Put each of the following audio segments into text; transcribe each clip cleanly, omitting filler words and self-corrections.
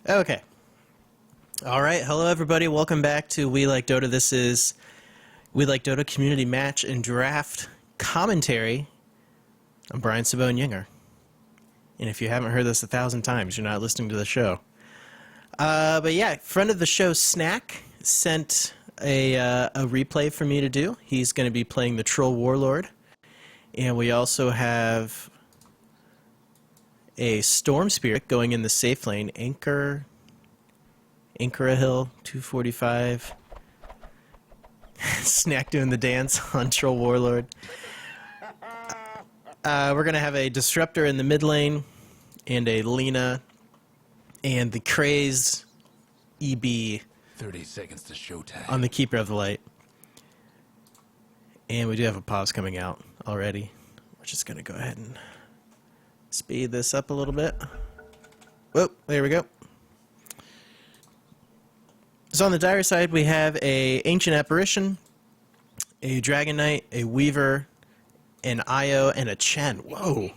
Okay. All right. Hello, everybody. Welcome back to We Like Dota. This is We Like Dota Community Match and Draft Commentary. I'm Brian Sabone-Yinger. And if you haven't heard this 1,000 times, you're not listening to the show. But yeah, friend of the show, Snak, sent a replay for me to do. He's going to be playing the Troll Warlord. And we also have a Storm Spirit going in the safe lane. Anchor a Hill, 245. Snak doing the dance on Troll Warlord. We're going to have a Disruptor in the mid lane, and a Lina, and the crazed EB 30 seconds to showtime on the Keeper of the Light. And we do have a pause coming out already. We're just going to go ahead and speed this up a little bit. Whoa, there we go. So on the dire side, we have a Ancient Apparition, a Dragon Knight, a Weaver, an Io, and a Chen. Whoa.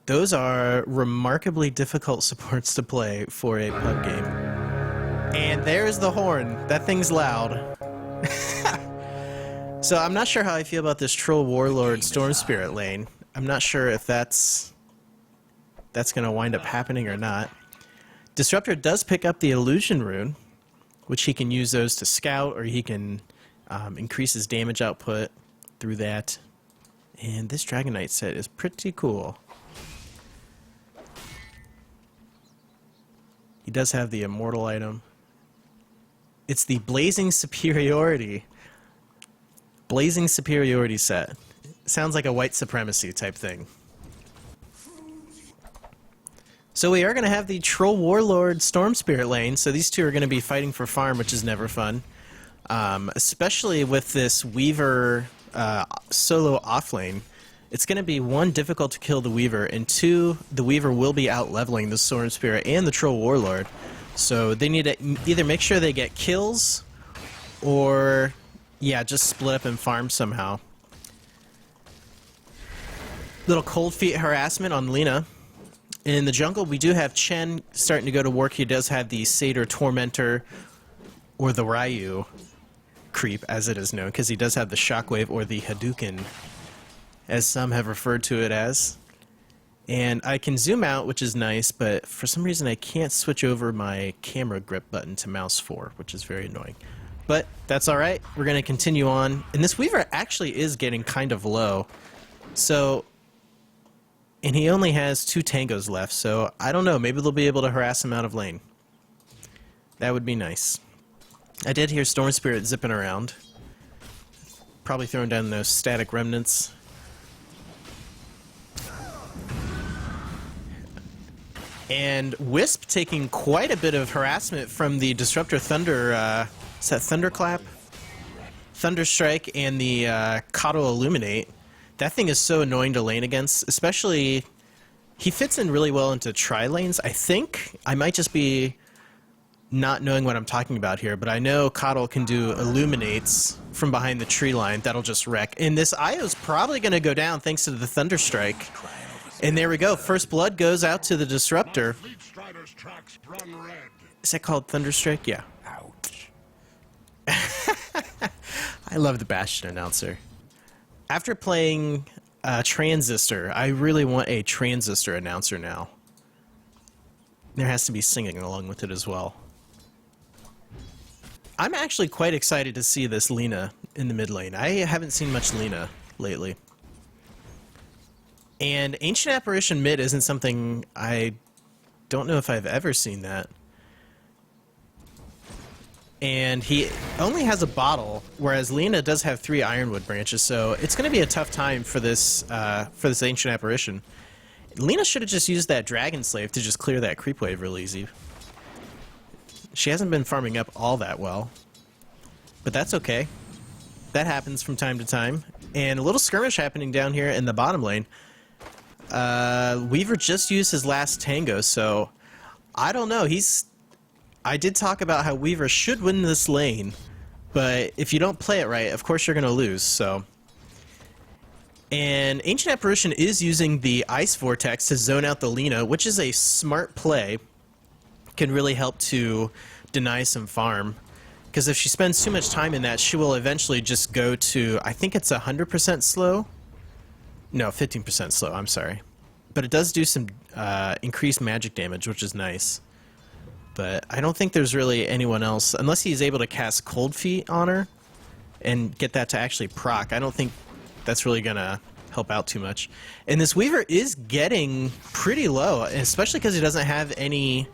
Those are remarkably difficult supports to play for a pub game. And there's the horn. That thing's loud. So I'm not sure how I feel about this Troll Warlord Storm Spirit lane. I'm not sure if that's going to wind up happening or not. Disruptor does pick up the Illusion Rune, which he can use those to scout, or he can increase his damage output through that. And this Dragon Knight set is pretty cool. He does have the Immortal item. It's the Blazing Superiority. Blazing Superiority set. Sounds like a white supremacy type thing. So we are going to have the Troll Warlord Storm Spirit lane, so these two are going to be fighting for farm, which is never fun. Especially with this Weaver solo offlane. It's going to be, one, difficult to kill the Weaver, and two, the Weaver will be out-leveling the Storm Spirit and the Troll Warlord. So they need to either make sure they get kills, or, yeah, just split up and farm somehow. Little cold feet harassment on Lina. In the jungle, we do have Chen starting to go to work. He does have the Satyr Tormentor, or the Ryu creep, as it is known, because he does have the Shockwave, or the Hadouken, as some have referred to it as. And I can zoom out, which is nice, but for some reason I can't switch over my camera grip button to mouse 4, which is very annoying. But that's alright, we're going to continue on. And this Weaver actually is getting kind of low. So, and he only has 2 tangos left, so I don't know, maybe they'll be able to harass him out of lane. That would be nice. I did hear Storm Spirit zipping around. Probably throwing down those static remnants. And Wisp taking quite a bit of harassment from the Disruptor Thunder, is that Thunderclap? Thunderstrike and the Kato Illuminate. That thing is so annoying to lane against, especially, he fits in really well into tri-lanes, I think. I might just be not knowing what I'm talking about here, but I know Kato can do Illuminates from behind the tree line. That'll just wreck. And this Io's probably going to go down thanks to the Thunderstrike. And there we go. First blood goes out to the Disruptor. Is that called Thunderstrike? Yeah. Ouch. I love the Bastion announcer. After playing Transistor, I really want a Transistor announcer now. There has to be singing along with it as well. I'm actually quite excited to see this Lina in the mid lane. I haven't seen much Lina lately. And Ancient Apparition mid isn't something, I don't know if I've ever seen that. And he only has a bottle, whereas Lina does have 3 Ironwood branches, so it's going to be a tough time for this Ancient Apparition. Lina should have just used that Dragon Slave to just clear that creep wave real easy. She hasn't been farming up all that well, but that's okay. That happens from time to time. And a little skirmish happening down here in the bottom lane. Weaver just used his last tango, so I don't know. I did talk about how Weaver should win this lane, but if you don't play it right, of course you're going to lose, so. And Ancient Apparition is using the Ice Vortex to zone out the Lina, which is a smart play. can really help to deny some farm. Because if she spends too much time in that, she will eventually just go to, I think it's 100% slow? No, 15% slow, I'm sorry. But it does do some increased magic damage, which is nice. But I don't think there's really anyone else, unless he's able to cast Cold Feet on her and get that to actually proc. I don't think that's really going to help out too much. And this Weaver is getting pretty low, especially because he doesn't have any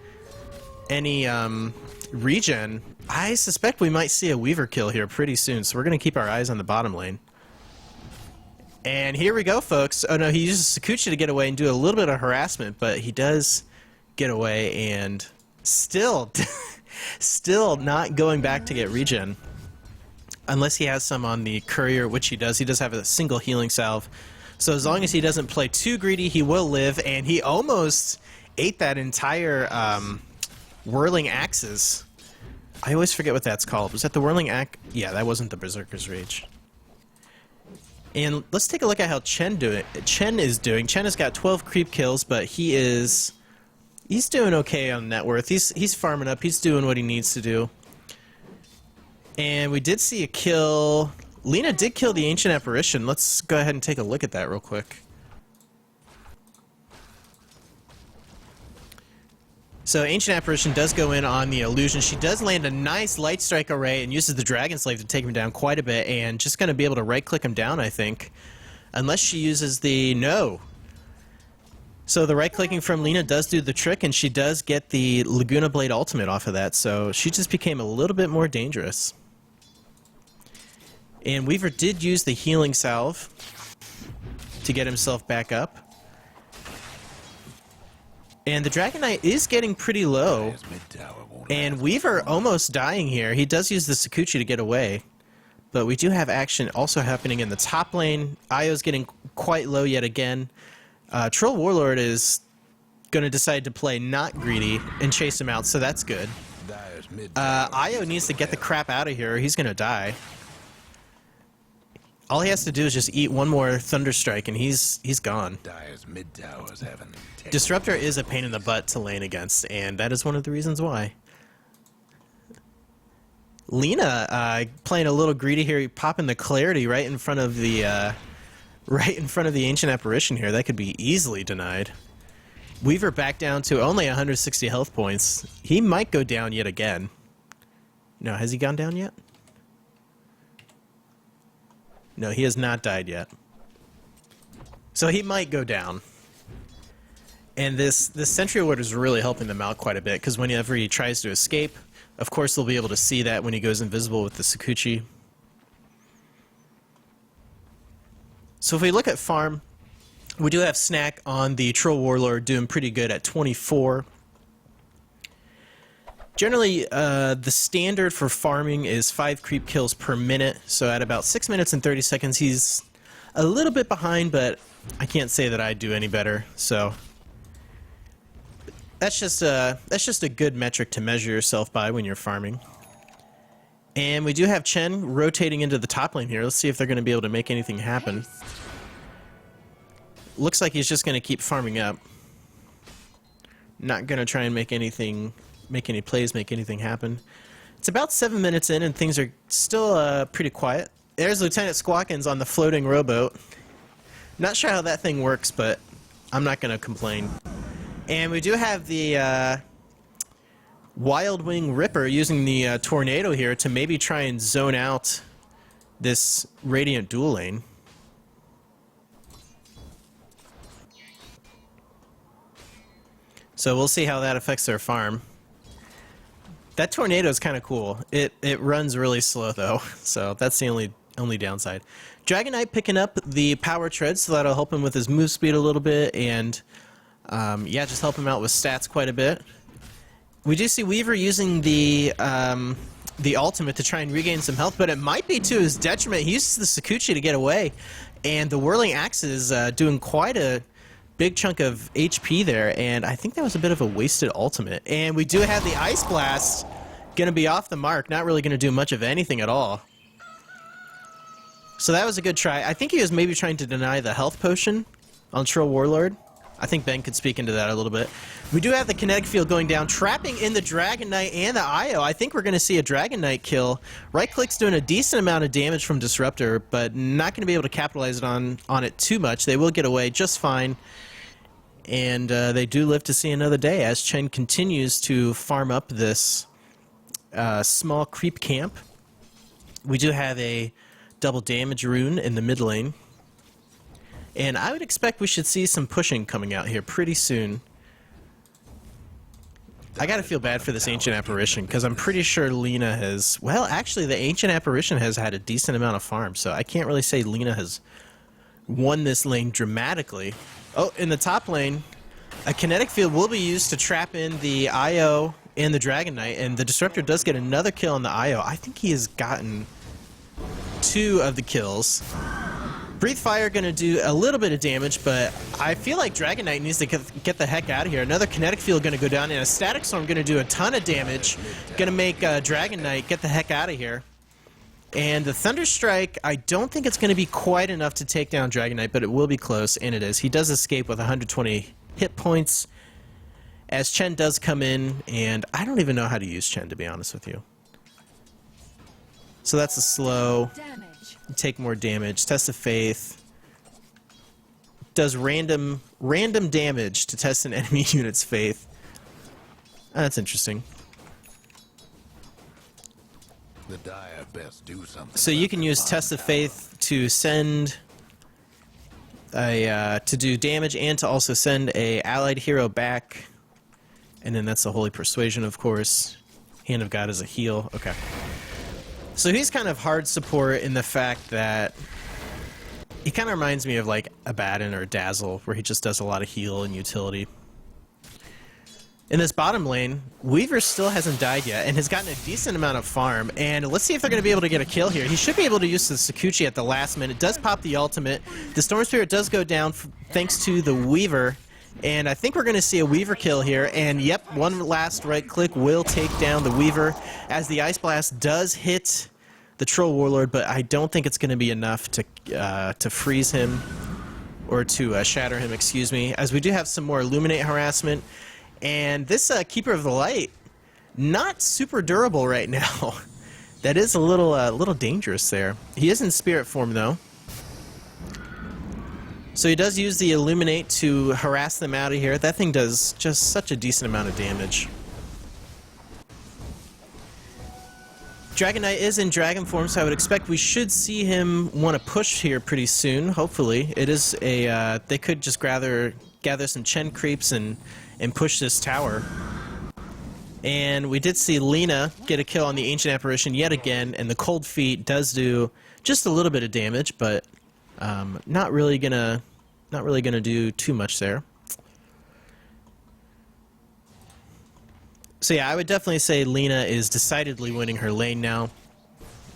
regen. I suspect we might see a Weaver kill here pretty soon, so we're going to keep our eyes on the bottom lane. And here we go, folks. Oh no, he uses Sakuchi to get away and do a little bit of harassment, but he does get away and still not going back to get regen. Unless he has some on the courier, which he does. He does have a single healing salve. So as long as he doesn't play too greedy, he will live, and he almost ate that entire whirling axes. I always forget what that's called. Was that the whirling axe? Yeah, that wasn't the Berserker's Rage. And let's take a look at how Chen is doing. Chen has got 12 creep kills, but he's doing okay on net worth. He's farming up. He's doing what he needs to do. And we did see a kill. Lina did kill the Ancient Apparition. Let's go ahead and take a look at that real quick. So Ancient Apparition does go in on the illusion. She does land a nice light strike array and uses the Dragon Slave to take him down quite a bit, and just going to be able to right-click him down, I think. Unless she uses the... No. So the right-clicking from Lina does do the trick, and she does get the Laguna Blade ultimate off of that, so she just became a little bit more dangerous. And Weaver did use the healing salve to get himself back up. And the Dragon Knight is getting pretty low. And Weaver almost dying here. He does use the Sakuchi to get away. But we do have action also happening in the top lane. Io's getting quite low yet again. Troll Warlord is going to decide to play not greedy and chase him out, so that's good. Io needs to get the crap out of here or he's going to die. All he has to do is just eat one more Thunderstrike and he's gone. Disruptor is a pain in the butt to lane against, and that is one of the reasons why. Lina playing a little greedy here, popping the Clarity right in front of the Ancient Apparition here. That could be easily denied. Weaver back down to only 160 health points. He might go down yet again. No, has he gone down yet? No, he has not died yet. So he might go down. And this Sentry Ward is really helping them out quite a bit, because whenever he tries to escape, of course they'll be able to see that when he goes invisible with the Sakuchi. So if we look at farm, we do have Snak on the Troll Warlord doing pretty good at 24. Generally, the standard for farming is 5 creep kills per minute, so at about 6 minutes and 30 seconds, he's a little bit behind, but I can't say that I do any better, so that's just a good metric to measure yourself by when you're farming. And we do have Chen rotating into the top lane here. Let's see if they're going to be able to make anything happen. Looks like he's just going to keep farming up. Not going to try and make any plays, make anything happen. It's about 7 minutes in and things are still pretty quiet. There's Lieutenant Squawkins on the floating rowboat. Not sure how that thing works, but I'm not going to complain. And we do have the Wild Wing Ripper using the Tornado here to maybe try and zone out this Radiant dual lane. So we'll see how that affects their farm. That Tornado is kind of cool. It runs really slow though, so that's the only downside. Dragon Knight picking up the Power Tread, so that'll help him with his move speed a little bit, and yeah, just help him out with stats quite a bit. We do see Weaver using the ultimate to try and regain some health, but it might be to his detriment. He uses the Sakuchi to get away, and the Whirling Axe is doing quite a big chunk of HP there, and I think that was a bit of a wasted ultimate. And we do have the Ice Blast going to be off the mark, not really going to do much of anything at all. So that was a good try. I think he was maybe trying to deny the health potion on Troll Warlord. I think Ben could speak into that a little bit. We do have the kinetic field going down, trapping in the Dragon Knight and the IO. I think we're going to see a Dragon Knight kill. Right-click's doing a decent amount of damage from Disruptor, but not going to be able to capitalize on it too much. They will get away just fine. And they do live to see another day as Chen continues to farm up this small creep camp. We do have a double damage rune in the mid lane. And I would expect we should see some pushing coming out here pretty soon. I gotta feel bad for this Ancient Apparition, because I'm pretty sure Lina has... Well, actually, the Ancient Apparition has had a decent amount of farm, so I can't really say Lina has won this lane dramatically. Oh, in the top lane, a kinetic field will be used to trap in the IO and the Dragon Knight, and the Disruptor does get another kill on the IO. I think he has gotten 2 of the kills. Breathe Fire going to do a little bit of damage, but I feel like Dragon Knight needs to get the heck out of here. Another kinetic field going to go down, and a Static Storm going to do a ton of damage. Going to make Dragon Knight get the heck out of here. And the Thunder Strike, I don't think it's going to be quite enough to take down Dragon Knight, but it will be close, and it is. He does escape with 120 hit points, as Chen does come in, and I don't even know how to use Chen, to be honest with you. So that's a slow... Take more damage. Test of Faith does random damage to test an enemy unit's faith. That's interesting. The dire best do something. So you can use Test of Faith to send a to do damage and to also send a allied hero back, and then that's the Holy Persuasion, of course. Hand of God is a heal. Okay. So he's kind of hard support in the fact that he kind of reminds me of like Abaddon or Dazzle, where he just does a lot of heal and utility. In this bottom lane, Weaver still hasn't died yet and has gotten a decent amount of farm. And let's see if they're going to be able to get a kill here. He should be able to use the Sakuchi at the last minute. Does pop the ultimate. The Storm Spirit does go down thanks to the Weaver. And I think we're going to see a Weaver kill here. And yep, one last right click will take down the Weaver as the Ice Blast does hit the Troll Warlord, but I don't think it's going to be enough to freeze him or to shatter him, excuse me, as we do have some more Illuminate harassment. And this Keeper of the Light, not super durable right now. That is a little dangerous there. He is in spirit form, though. So he does use the Illuminate to harass them out of here. That thing does just such a decent amount of damage. Dragon Knight is in dragon form, so I would expect we should see him want to push here pretty soon, hopefully. It is a... they could just gather some Chen creeps and push this tower. And we did see Lina get a kill on the Ancient Apparition yet again, and the Cold Feet does do just a little bit of damage, but not really gonna do too much there. So yeah, I would definitely say Lina is decidedly winning her lane now.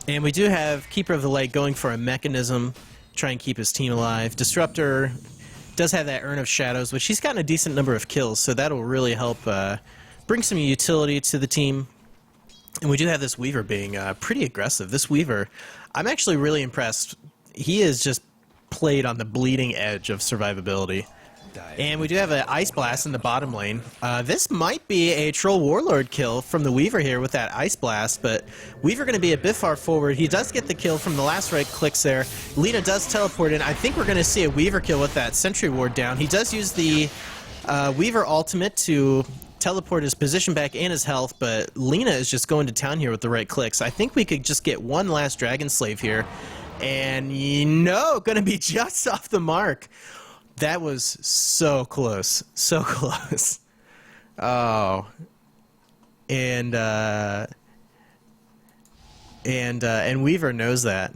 And we do have Keeper of the Light going for a mechanism, try and keep his team alive. Disruptor does have that Urn of Shadows, which he's gotten a decent number of kills, so that'll really help bring some utility to the team. And we do have this Weaver being pretty aggressive. This Weaver, I'm actually really impressed. He is just played on the bleeding edge of survivability. And we do have an Ice Blast in the bottom lane. This might be a Troll Warlord kill from the Weaver here with that Ice Blast, but Weaver going to be a bit far forward. He does get the kill from the last right clicks there. Lina does teleport in. I think we're going to see a Weaver kill with that Sentry Ward down. He does use the Weaver ultimate to teleport his position back and his health, but Lina is just going to town here with the right clicks. I think we could just get one last Dragon Slave here, and going to be just off the mark. That was so close. So close. Oh. And Weaver knows that.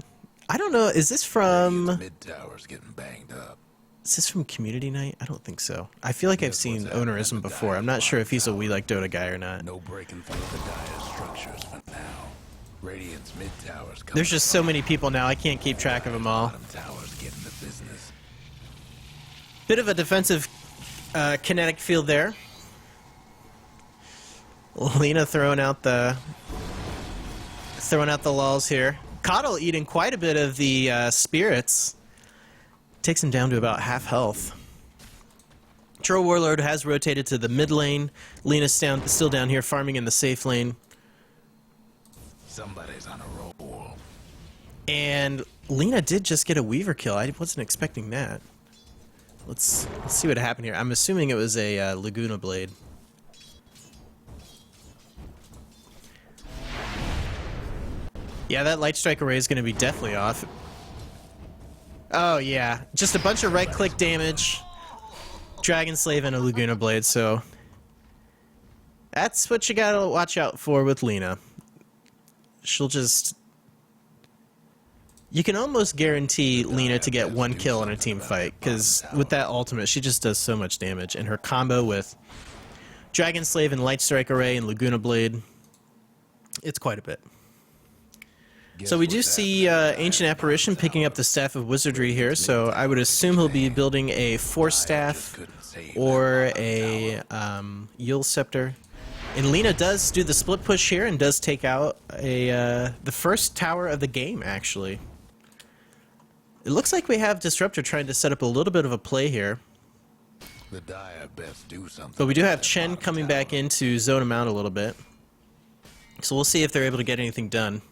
I don't know, is this from... Mid tower's getting banged up. Is this from Community Night? I don't think so. I feel like I've seen Ownerism before. I'm not sure if he's a We Like Dota guy or not. No breaking through the dire structures for now. Radiant's mid towers. There's just so many people now, I can't keep track of them all. Bottom towers getting the business. Bit of a defensive kinetic field there. Lina throwing out the lulls here. Coddle eating quite a bit of the spirits. Takes him down to about half health. Troll Warlord has rotated to the mid lane. Lena's still down here farming in the safe lane. Somebody's on a roll. And Lena did just get a Weaver kill. I wasn't expecting that. Let's see what happened here. I'm assuming it was a Laguna Blade. Yeah, that Light Strike Array is going to be definitely off. Oh, yeah. Just a bunch of right-click damage. Dragon Slave and a Laguna Blade, so... That's what you gotta watch out for with Lena. She'll just... You can almost guarantee Lena to get one kill in a team fight, because with that ultimate, she just does so much damage. And her combo with Dragon Slave and Light Strike Array and Laguna Blade, it's quite a bit. So we do see Ancient Apparition picking up the Staff of Wizardry here, so I would assume he'll be building a Force Staff or a Yule Scepter. And Lena does do the split push here and does take out the first tower of the game, actually. It looks like we have Disruptor trying to set up a little bit of a play here. But we do have Chen coming back in to zone him out a little bit. So we'll see if they're able to get anything done.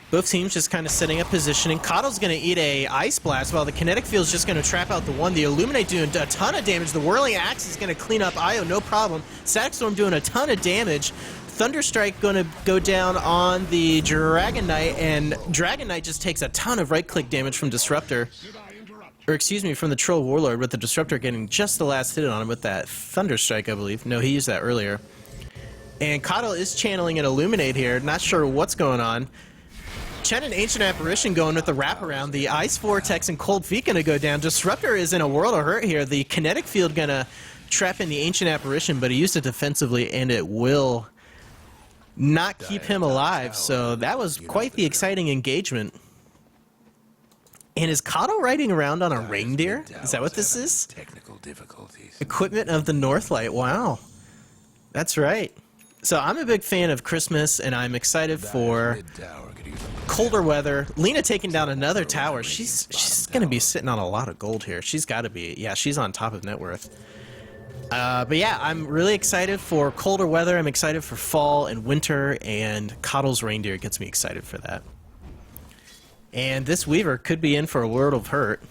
Both teams just kind of setting up positioning. Coddle's going to eat a Ice Blast while the Kinetic Field's just going to trap out the one. The Illuminate doing a ton of damage. The Whirling Axe is going to clean up Io, no problem. Static Storm doing a ton of damage. Thunderstrike going to go down on the Dragon Knight, and Dragon Knight just takes a ton of right-click damage from Disruptor. Or excuse me, from the Troll Warlord, with the Disruptor getting just the last hit on him with that Thunderstrike, I believe. No, he used that earlier. And Coddle is channeling an Illuminate here. Not sure what's going on. Chen and Ancient Apparition going with the wraparound. The Ice Vortex and Cold Feet going to go down. Disruptor is in a world of hurt here. The Kinetic Field going to trap in the Ancient Apparition, but he used it defensively, and it will not keep him alive. So that was quite the exciting engagement. And is Kato riding around on a reindeer? Is that what this is? Technical difficulties. Equipment of the Northlight. Wow. That's right. So I'm a big fan of Christmas, and I'm excited for colder weather. Lena taking down another tower. She's going to be sitting on a lot of gold here. She's got to be. Yeah, she's on top of net worth. But yeah, I'm really excited for colder weather. I'm excited for fall and winter, and Coddle's reindeer gets me excited for that. And this Weaver could be in for a world of hurt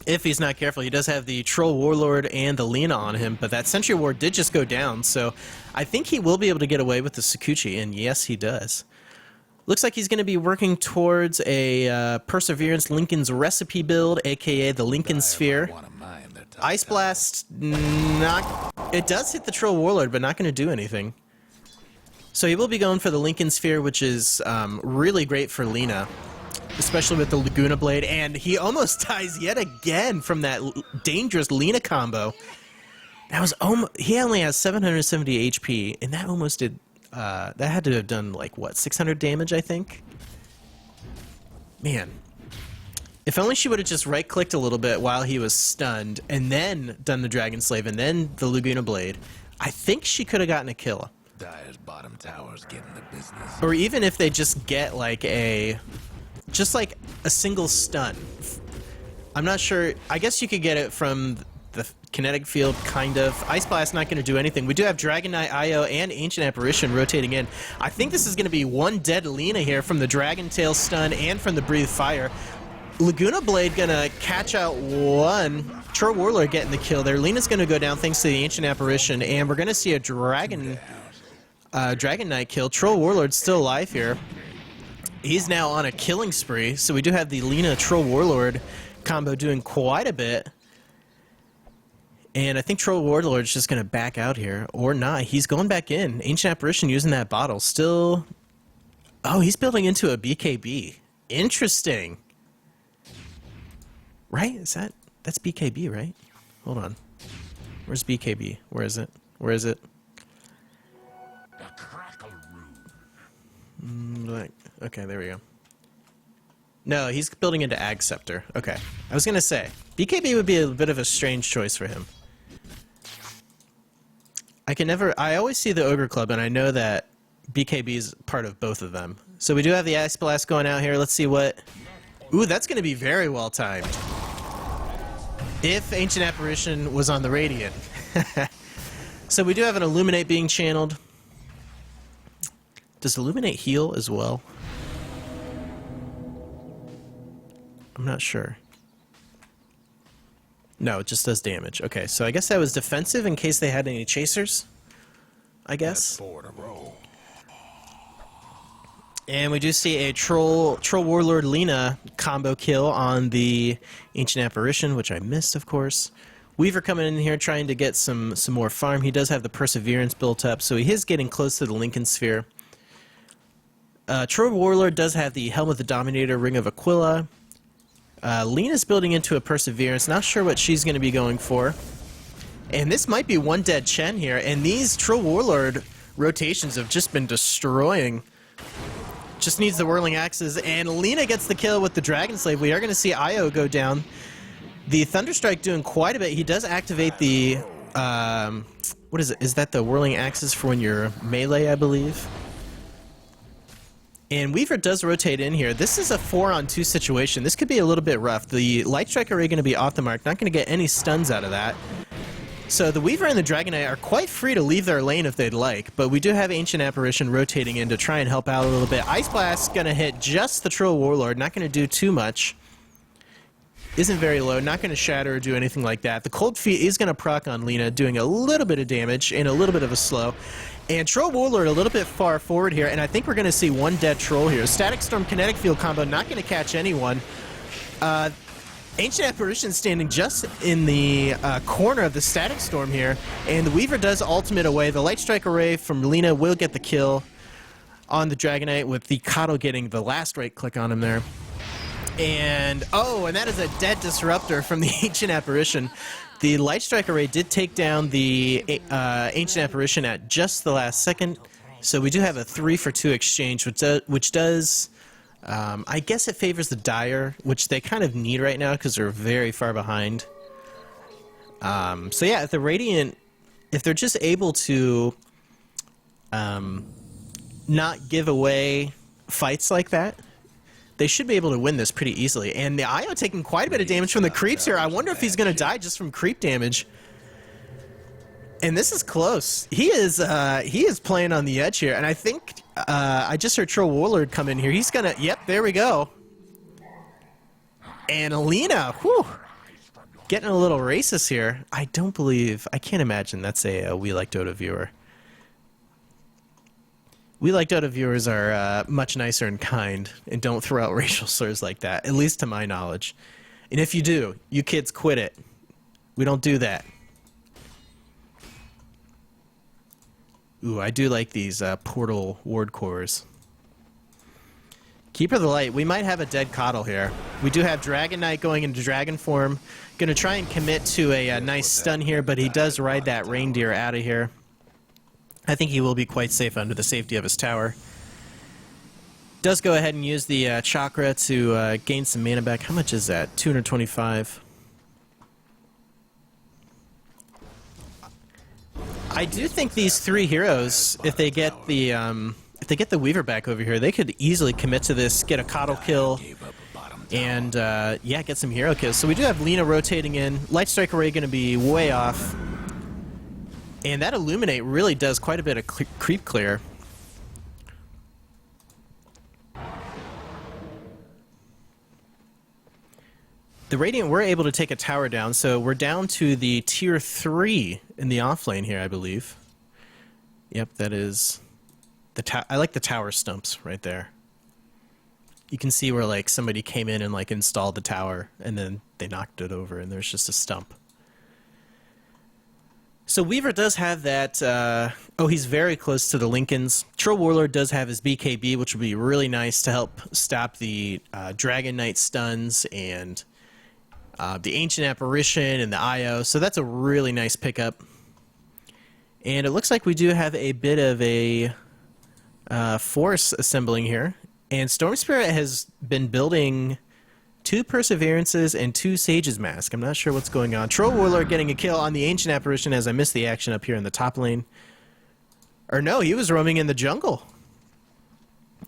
if he's not careful. He does have the Troll Warlord and the Lena on him, but that Sentry Ward did just go down, so I think he will be able to get away with the Sakuchi, and yes, he does. Looks like he's going to be working towards a Perseverance Lincoln's Recipe build, aka the Lincoln Sphere. Ice Blast, it does hit the Troll Warlord, but not going to do anything. So he will be going for the Lincoln Sphere, which is really great for Lena, especially with the Laguna Blade, and he almost dies yet again from that dangerous Lena combo. That was he only has 770 HP, and that almost did. That had to have done like what, 600 damage, I think. Man, if only she would have just right-clicked a little bit while he was stunned, and then done the Dragon Slave, and then the Laguna Blade. I think she could have gotten a kill. Dire's bottom tower's getting the business. Or even if they just get like just like a single stun. I'm not sure. I guess you could get it from the Kinetic Field, kind of. Ice Blast not going to do anything. We do have Dragon Knight, Io, and Ancient Apparition rotating in. I think this is going to be one dead Lena here from the Dragon Tail stun and from the Breathe Fire. Laguna Blade going to catch out one. Troll Warlord getting the kill there. Lena's going to go down thanks to the Ancient Apparition, and we're going to see a Dragon Knight kill. Troll Warlord still alive here. He's now on a killing spree, so we do have the Lena Troll Warlord combo doing quite a bit. And I think Troll Warlord's just going to back out here. Or not. He's going back in. Ancient Apparition using that bottle. Still... Oh, he's building into a BKB. Interesting. Right? That's BKB, right? Hold on. Where's BKB? Where is it? Where is it? Okay, there we go. No, he's building into Ag Scepter. Okay. I was going to say, BKB would be a bit of a strange choice for him. I always see the Ogre Club, and I know that BKB is part of both of them. So we do have the Ice Blast going out here. Let's see what Ooh, that's going to be very well timed. If Ancient Apparition was on the Radiant. So we do have an Illuminate being channeled. Does Illuminate heal as well? I'm not sure. No, it just does damage. Okay, so I guess that was defensive in case they had any chasers, I guess. And we do see a Troll Warlord Lina combo kill on the Ancient Apparition, which I missed, of course. Weaver coming in here trying to get some more farm. He does have the Perseverance built up, so he is getting close to the Lincoln Sphere. Troll Warlord does have the Helm of the Dominator, Ring of Aquila. Lina's building into a Perseverance. Not sure what she's going to be going for. And this might be one dead Chen here. And these Troll Warlord rotations have just been destroying. Just needs the Whirling Axes. And Lina gets the kill with the Dragon Slave. We are going to see Io go down. The Thunderstrike doing quite a bit. He does activate the... what is it? Is that the Whirling Axes for when you're melee, I believe? And Weaver does rotate in here. This is a 4-on-2 situation. This could be a little bit rough. The Light Strike Array going to be off the mark. Not going to get any stuns out of that. So the Weaver and the Dragon Knight are quite free to leave their lane if they'd like. But we do have Ancient Apparition rotating in to try and help out a little bit. Ice Blast going to hit just the Troll Warlord. Not going to do too much. Isn't very low. Not going to shatter or do anything like that. The Cold Feet is going to proc on Lina, doing a little bit of damage and a little bit of a slow. And Troll Warlord a little bit far forward here, and I think we're going to see one dead Troll here. Static Storm Kinetic Field combo, not going to catch anyone. Ancient Apparition standing just in the corner of the Static Storm here, and the Weaver does ultimate away. The Light Strike Array from Lina will get the kill on the Dragon Knight, with the Coddle getting the last right click on him there. And, oh, and that is a dead Disruptor from the Ancient Apparition. The Light Strike Array did take down the Ancient Apparition at just the last second, so we do have a 3-for-2 exchange, which does, I guess it favors the Dire, which they kind of need right now because they're very far behind. So yeah, if the Radiant, if they're just able to not give away fights like that, they should be able to win this pretty easily. And the Io taking quite a bit of damage from the creeps here. I wonder if he's going to die just from creep damage. And this is close. He is playing on the edge here. And I think I just heard Troll Warlord come in here. He's going to... Yep, there we go. And Alina, whew, getting a little racist here. I don't believe... I can't imagine that's a We Like Dota viewer. We Like Dota viewers are much nicer and kind and don't throw out racial slurs like that, at least to my knowledge. And if you do, you kids quit it. We don't do that. Ooh, I do like these portal ward cores. Keeper of the Light, we might have a dead Coddle here. We do have Dragon Knight going into Dragon form. Gonna try and commit to a nice stun here, but he does ride that Reindeer out of here. I think he will be quite safe under the safety of his tower. Does go ahead and use the chakra to gain some mana back. How much is that? 225. I do think these three heroes, if they get the Weaver back over here, they could easily commit to this, get a Coddle kill, and yeah, get some hero kills. So we do have Lina rotating in. Light Strike Array going to be way off. And that Illuminate really does quite a bit of creep clear. The Radiant were able to take a tower down, so we're down to the tier 3 in the off lane here, I believe. Yep, that is... I like the tower stumps right there. You can see where like somebody came in and like installed the tower, and then they knocked it over, and there's just a stump. So Weaver does have that, oh, he's very close to the Lincolns. Troll Warlord does have his BKB, which would be really nice to help stop the Dragon Knight stuns and the Ancient Apparition and the Io. So that's a really nice pickup. And it looks like we do have a bit of a force assembling here. And Storm Spirit has been building 2 Perseverances and 2 Sage's Mask. I'm not sure what's going on. Troll Warlord getting a kill on the Ancient Apparition as I missed the action up here in the top lane. Or no, he was roaming in the jungle.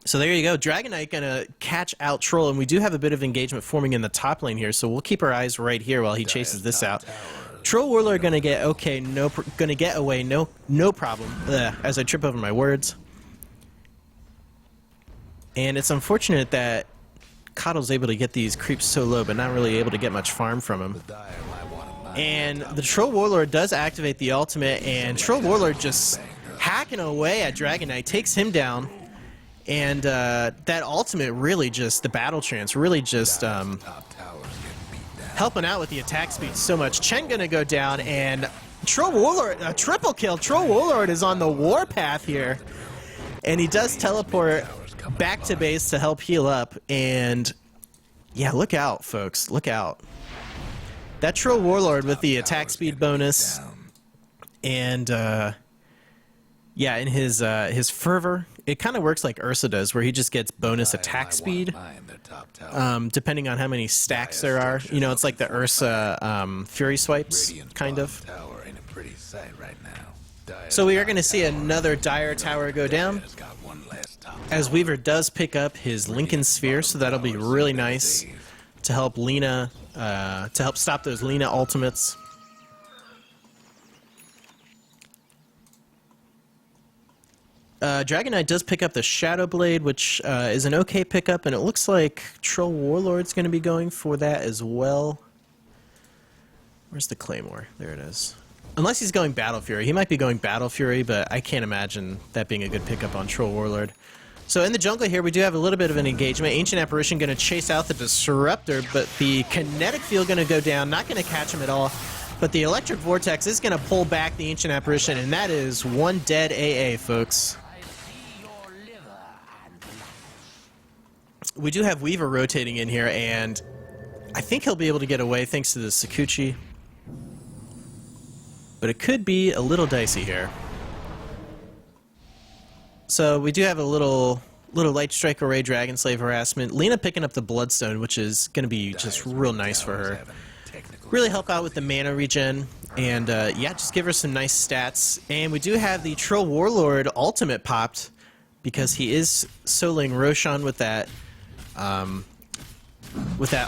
So there you go. Dragon Knight gonna catch out Troll, and we do have a bit of engagement forming in the top lane here, so we'll keep our eyes right here while he chases this out. Troll Warlord gonna get okay, gonna get away, no problem. As I trip over my words. And it's unfortunate that Coddle's able to get these creeps so low, but not really able to get much farm from him. And the Troll Warlord does activate the ultimate, and Troll Warlord just hacking away at Dragon Knight, takes him down. And that ultimate really just, the battle trance, really just helping out with the attack speed so much. Chen gonna go down, and Troll Warlord, a triple kill. Troll Warlord is on the warpath here. And he does teleport back to base to help heal up. And yeah, look out, folks, look out. That Troll Warlord with the attack speed bonus. And yeah, in his fervor, it kind of works like Ursa does, where he just gets bonus attack speed, depending on how many stacks there are. You know, it's like the Ursa Fury swipes, kind of. So we are going to see another Dire Tower go down, as Weaver does pick up his Lincoln Sphere, so that'll be really nice to help Lina, to help stop those Lina ultimates. Dragon Knight does pick up the Shadow Blade, which is an okay pickup, and it looks like Troll Warlord's going to be going for that as well. Where's the Claymore? There it is. Unless he's going Battle Fury. He might be going Battle Fury, but I can't imagine that being a good pickup on Troll Warlord. So in the jungle here, we do have a little bit of an engagement. Ancient Apparition going to chase out the Disruptor, but the Kinetic Field going to go down, not going to catch him at all. But the Electric Vortex is going to pull back the Ancient Apparition, and that is one dead AA, folks. We do have Weaver rotating in here, and I think he'll be able to get away thanks to the Sakuchi. But it could be a little dicey here. So we do have a little Light Strike Array Dragon Slave harassment. Lina picking up the Bloodstone, which is going to be just real nice for her. Really help out with the mana regen, and yeah, just give her some nice stats. And we do have the Troll Warlord ultimate popped, because he is soloing Roshan with that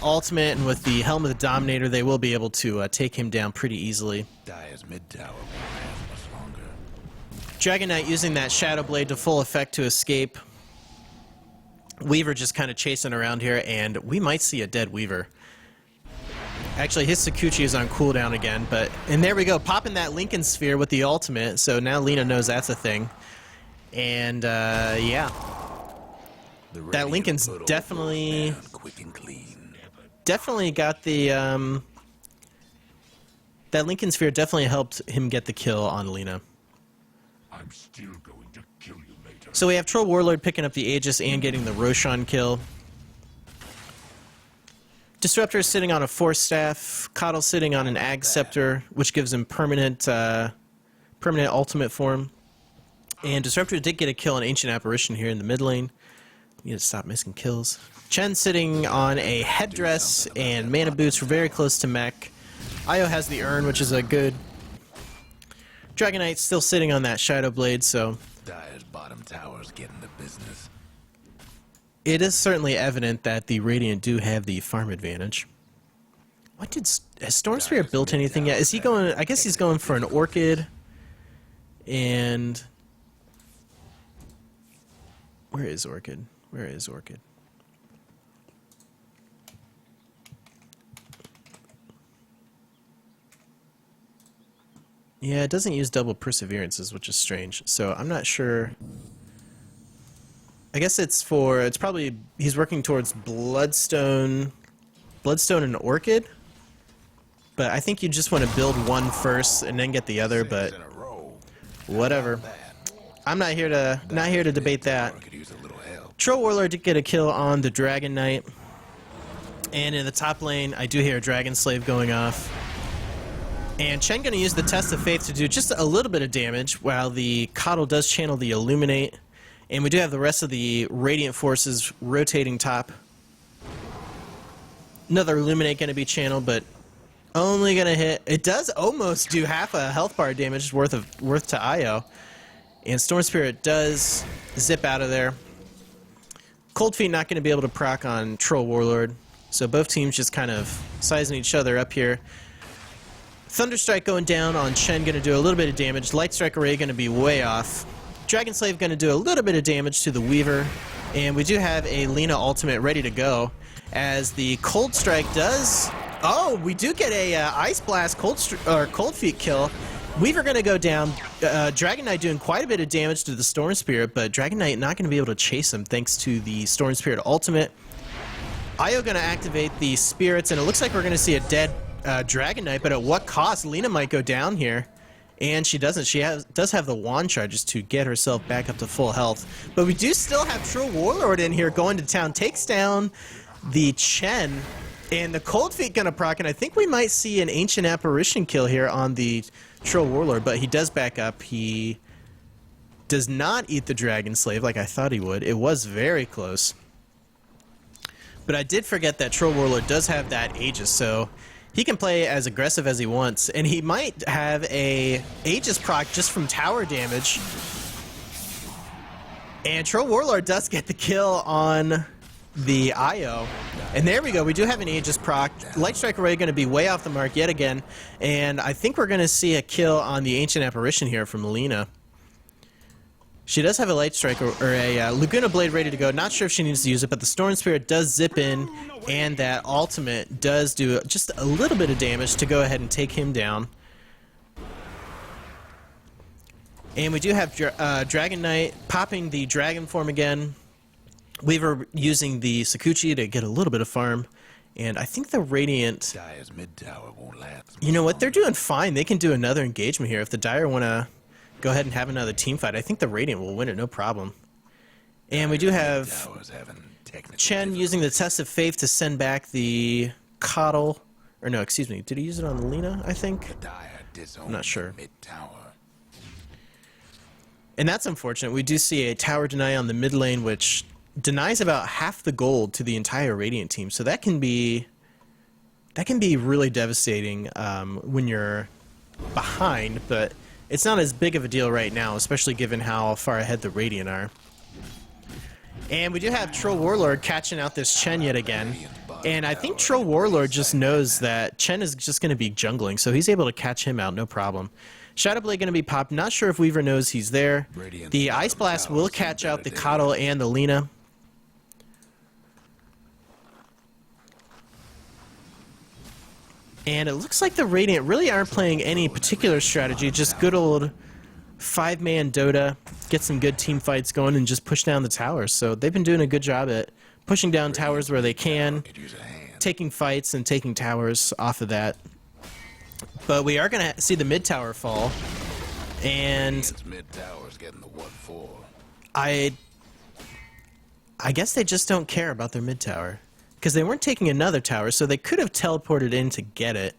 ultimate, and with the Helm of the Dominator, they will be able to take him down pretty easily. Dragon Knight using that Shadow Blade to full effect to escape. Weaver just kind of chasing around here, and we might see a dead Weaver. Actually, his Sakuchi is on cooldown again, and there we go, popping that Lincoln Sphere with the ultimate, so now Lina knows that's a thing. And yeah. That Lincoln's definitely got the that Lincoln Sphere definitely helped him get the kill on Lina. I'm still going to kill you later. So we have Troll Warlord picking up the Aegis and getting the Roshan kill. Disruptor is sitting on a Force Staff. Coddle sitting on an Ag Scepter, which gives him permanent ultimate form. And Disruptor did get a kill on Ancient Apparition here in the mid lane. Need to stop missing kills. Chen sitting on a Headdress and Mana Boots. We're very close to mech. Io has the Urn, which is a good. Dragon Knight's still sitting on that Shadow Blade, so Dire's bottom tower's getting the business. it is certainly evident that the Radiant do have the farm advantage. What did has Storm Spirit built anything yet? Is he going? I guess he's going for an Orchid. And where is Orchid? Where is Orchid? Yeah, it doesn't use double perseverances, which is strange. So I'm not sure. I guess it's probably, he's working towards Bloodstone and Orchid. But I think you just want to build one first and then get the other, but whatever. I'm not here to debate that. Troll Warlord did get a kill on the Dragon Knight. And in the top lane, I do hear a Dragon Slave going off. And Chen going to use the Test of Faith to do just a little bit of damage, while the Coddle does channel the Illuminate. And we do have the rest of the Radiant Forces rotating top. Another Illuminate going to be channeled, but only going to hit. It does almost do half a health bar damage worth to Io. And Storm Spirit does zip out of there. Cold Feet not going to be able to proc on Troll Warlord. So both teams just kind of sizing each other up here. Thunderstrike going down on Chen, going to do a little bit of damage. Light Strike Array going to be way off. Dragon Slave going to do a little bit of damage to the Weaver. And we do have a Lina ultimate ready to go. As the Cold Strike does... Oh, we do get a Ice Blast Cold Feet kill. Weaver going to go down. Dragon Knight doing quite a bit of damage to the Storm Spirit, but Dragon Knight not going to be able to chase him thanks to the Storm Spirit ultimate. Io going to activate the Spirits, and it looks like we're going to see a dead Dragon Knight, but at what cost? Lina might go down here. And she doesn't. She does have the wand charges to get herself back up to full health. But we do still have Troll Warlord in here going to town. Takes down the Chen. And the Cold Feet gonna proc, and I think we might see an Ancient Apparition kill here on the Troll Warlord, but he does back up. He does not eat the Dragon Slave like I thought he would. It was very close. But I did forget that Troll Warlord does have that Aegis, so he can play as aggressive as he wants, and he might have a Aegis proc just from tower damage. And Troll Warlord does get the kill on the Io. And there we go, we do have an Aegis proc. Light Strike Array going to be way off the mark yet again, and I think we're going to see a kill on the Ancient Apparition here from Lina. She does have a Light Strike or a Laguna Blade ready to go. Not sure if she needs to use it, but the Storm Spirit does zip in, and that ultimate does do just a little bit of damage to go ahead and take him down. And we do have Dragon Knight popping the Dragon form again. Weaver using the Sakuchi to get a little bit of farm. And I think the Radiant... Dire's mid tower won't last. You know what? They're doing fine. They can do another engagement here. If the Dire want to go ahead and have another team fight, I think the Radiant will win it, no problem. And we do have Chen using the Test of Faith to send back the Coddle. Or no, excuse me. Did he use it on Lina, I think? I'm not sure. And that's unfortunate. We do see a tower deny on the mid lane, which denies about half the gold to the entire Radiant team. So that can be really devastating when you're behind, but it's not as big of a deal right now, especially given how far ahead the Radiant are. And we do have Troll Warlord catching out this Chen yet again. And I think Troll Warlord just knows that Chen is just going to be jungling, so he's able to catch him out, no problem. Shadowblade going to be popped. Not sure if Weaver knows he's there. The Ice Blast will catch out the Coddle and the Lina. And it looks like the Radiant really aren't playing any particular strategy, just good old 5-man Dota, get some good team fights going and just push down the towers. So they've been doing a good job at pushing down towers where they can, taking fights and taking towers off of that. But we are going to see the mid tower fall, and I guess they just don't care about their mid tower, because they weren't taking another tower, so they could have teleported in to get it,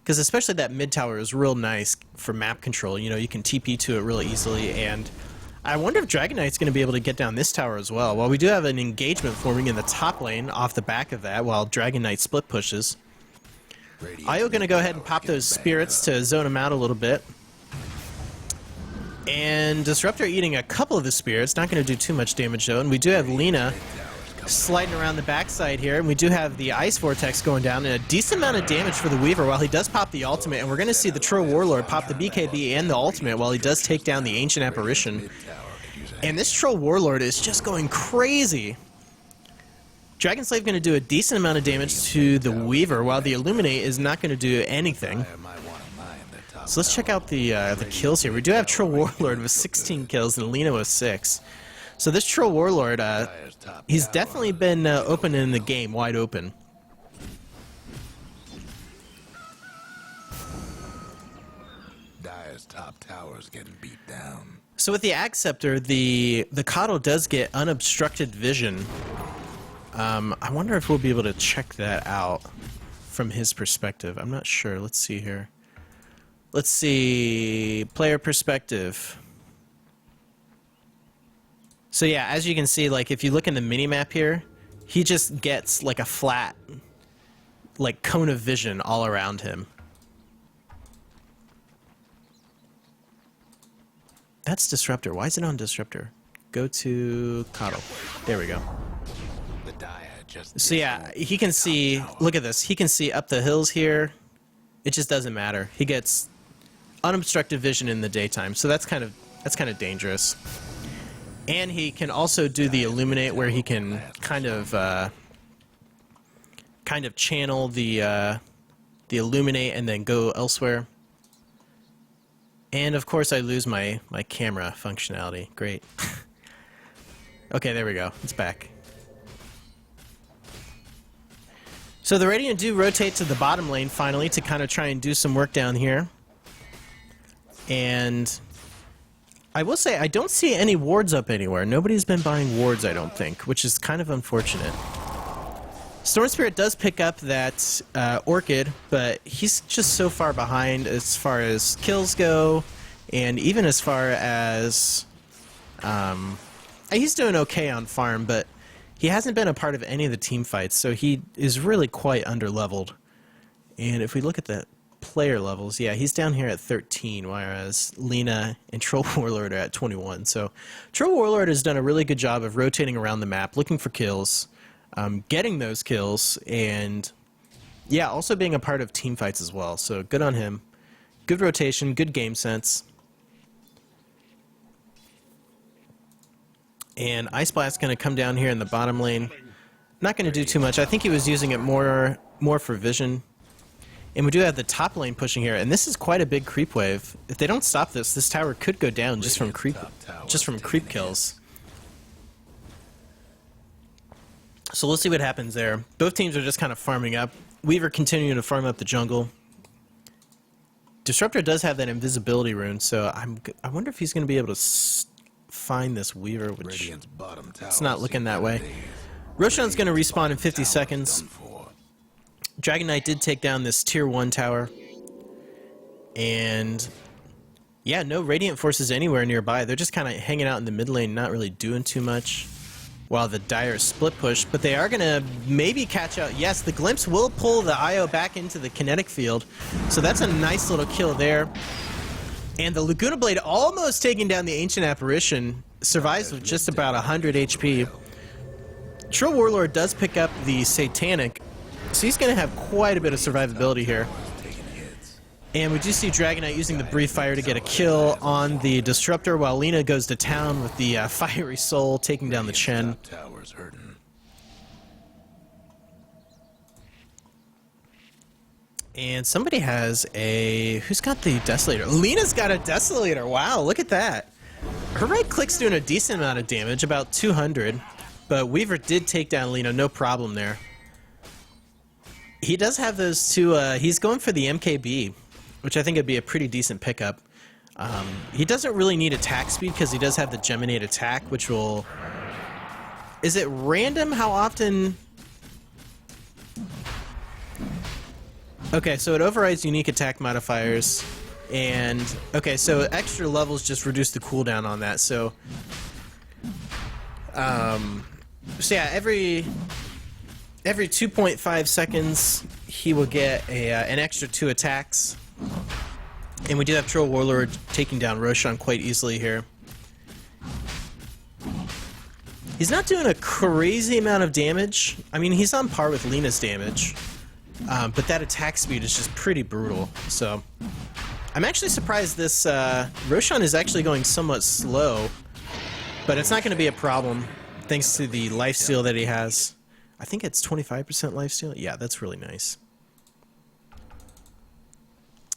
because especially that mid tower is real nice for map control. You know, you can TP to it really easily, and I wonder if Dragon Knight's going to be able to get down this tower as well. Well, we do have an engagement forming in the top lane off the back of that, while Dragon Knight split pushes. Io going to go ahead and pop those spirits to zone him out a little bit. And Disruptor eating a couple of the spirits, not going to do too much damage though. And we do have Lina sliding around the backside here, and we do have the Ice Vortex going down, and a decent amount of damage for the Weaver while he does pop the ultimate. And we're going to see the Troll Warlord pop the BKB and the ultimate while he does take down the Ancient Apparition. And this Troll Warlord is just going crazy. Dragon Slave going to do a decent amount of damage to the Weaver, while the Illuminate is not going to do anything. So let's check out the kills here. We do have Troll Warlord with 16 kills and Lina with 6. So this Troll Warlord, he's definitely been open in the game, wide open. Dire's top tower's getting beat down. So with the Axe Scepter, the Coddle does get unobstructed vision. I wonder if we'll be able to check that out from his perspective. I'm not sure. Let's see here. Let's see. Player perspective. So yeah, as you can see, like if you look in the minimap here, he just gets like a flat, like cone of vision all around him. That's Disruptor. Why is it on Disruptor? Go to Coddle. There we go. Just So yeah, he can see, look at this, he can see up the hills here. It just doesn't matter. He gets unobstructed vision in the daytime, so that's kind of dangerous. And he can also do the illuminate, where he can kind of channel the illuminate and then go elsewhere. And of course I lose my camera functionality. Great. Okay, there we go. It's back. So the Radiant do rotate to the bottom lane finally to kind of try and do some work down here. And I will say I don't see any wards up anywhere. Nobody's been buying wards, I don't think, which is kind of unfortunate. Storm Spirit does pick up that Orchid, but he's just so far behind as far as kills go, and even as far as... he's doing okay on farm, but he hasn't been a part of any of the team fights, so he is really quite underleveled. And if we look at the player levels, yeah, he's down here at 13, whereas Lina and Troll Warlord are at 21. So Troll Warlord has done a really good job of rotating around the map, looking for kills, getting those kills, and yeah, also being a part of team fights as well. So good on him. Good rotation, good game sense. And Ice Blast's going to come down here in the bottom lane. Not going to do too much. I think he was using it more for vision. And we do have the top lane pushing here, and this is quite a big creep wave. If they don't stop this, this tower could go down just from creep kills. So we'll see what happens there. Both teams are just kind of farming up. Weaver continuing to farm up the jungle. Disruptor does have that invisibility rune, so I wonder if he's going to be able to find this Weaver, which it's not looking that way. Roshan's going to respawn in 50 seconds. Dragon Knight did take down this tier 1 tower. And yeah, no Radiant forces anywhere nearby. They're just kind of hanging out in the mid lane, not really doing too much, while the Dire split push. But they are going to maybe catch out. Yes, the Glimpse will pull the IO back into the kinetic field. So that's a nice little kill there. And the Laguna Blade, almost taking down the Ancient Apparition, survives with just about 100 HP. Troll Warlord does pick up the Satanic, so he's going to have quite a bit of survivability here. And we do see Dragon Knight using the Brief Fire to get a kill on the Disruptor, while Lina goes to town with the Fiery Soul, taking down the Chen. And somebody has a... Who's got the Desolator? Lina's got a Desolator! Wow, look at that! Her right click's doing a decent amount of damage, about 200. But Weaver did take down Lina, no problem there. He does have those two... he's going for the MKB, which I think would be a pretty decent pickup. He doesn't really need attack speed because he does have the Geminate attack, which will... Is it random how often... Okay, so it overrides unique attack modifiers, and... Okay, so extra levels just reduce the cooldown on that, so... So yeah, every 2.5 seconds, he will get an extra 2 attacks. And we do have Troll Warlord taking down Roshan quite easily here. He's not doing a crazy amount of damage. I mean, he's on par with Lina's damage. But that attack speed is just pretty brutal. So, I'm actually surprised this Roshan is actually going somewhat slow. But it's not going to be a problem, thanks to the lifesteal that he has. I think it's 25% lifesteal. Yeah, that's really nice.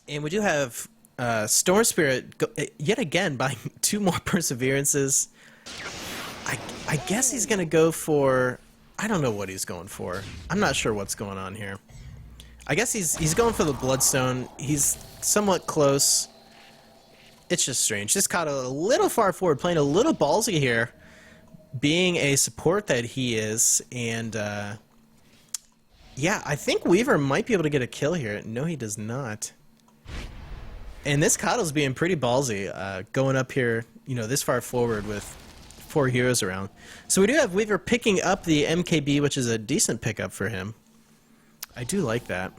And we do have Storm Spirit yet again buying 2 more Perseverances. I guess he's going to go for... I don't know what he's going for. I'm not sure what's going on here. I guess he's going for the Bloodstone. He's somewhat close. It's just strange. Just caught a little far forward, playing a little ballsy here, being a support that he is. And yeah, I think Weaver might be able to get a kill here. No, he does not. And this Coddle's being pretty ballsy, going up here, you know, this far forward with 4 heroes around. So we do have Weaver picking up the MKB, which is a decent pickup for him. I do like that.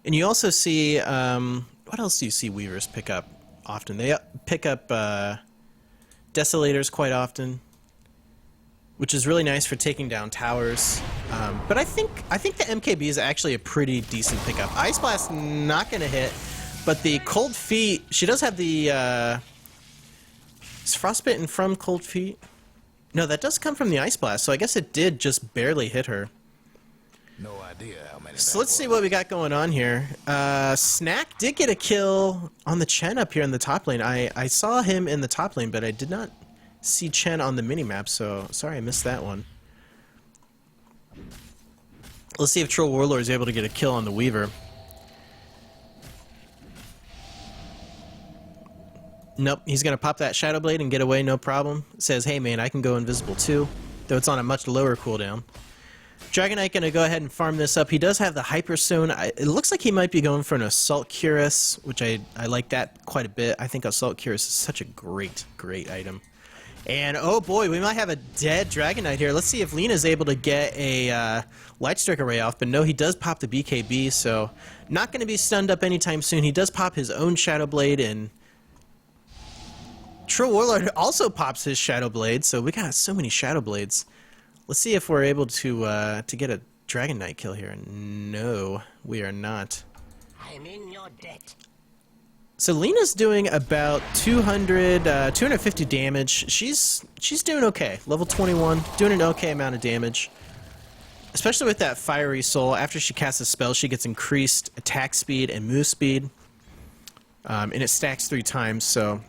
And you also see, what else do you see Weavers pick up often? They pick up Desolators quite often. which is really nice for taking down towers. But I think the MKB is actually a pretty decent pickup. Ice Blast not going to hit, but the Cold Feet, she does have the... is Frostbitten from Cold Feet? No, that does come from the Ice Blast, so I guess it did just barely hit her. No idea how many. So let's see what we got going on here. Snak did get a kill on the Chen up here in the top lane. I saw him in the top lane, but I did not see Chen on the minimap, so sorry I missed that one. Let's see if Troll Warlord is able to get a kill on the Weaver. Nope, he's going to pop that Shadow Blade and get away, no problem. Says, hey man, I can go invisible too, though it's on a much lower cooldown. Dragon Knight going to go ahead and farm this up. He does have the Hyperstone. It looks like he might be going for an Assault Cuirass, which I like that quite a bit. I think Assault Cuirass is such a great item. And oh boy, we might have a dead Dragon Knight here. Let's see if Lena's able to get a Light Strike Array off, but no, he does pop the BKB, so not going to be stunned up anytime soon. He does pop his own Shadow Blade, and Troll Warlord also pops his Shadow Blade, so we got so many Shadow Blades. Let's see if we're able to get a Dragon Knight kill here. No, we are not. I'm in your debt. So Lena's doing about 250 damage. She's doing okay. Level 21, doing an okay amount of damage. Especially with that Fiery Soul. After she casts a spell, she gets increased attack speed and move speed. And it stacks 3 times, so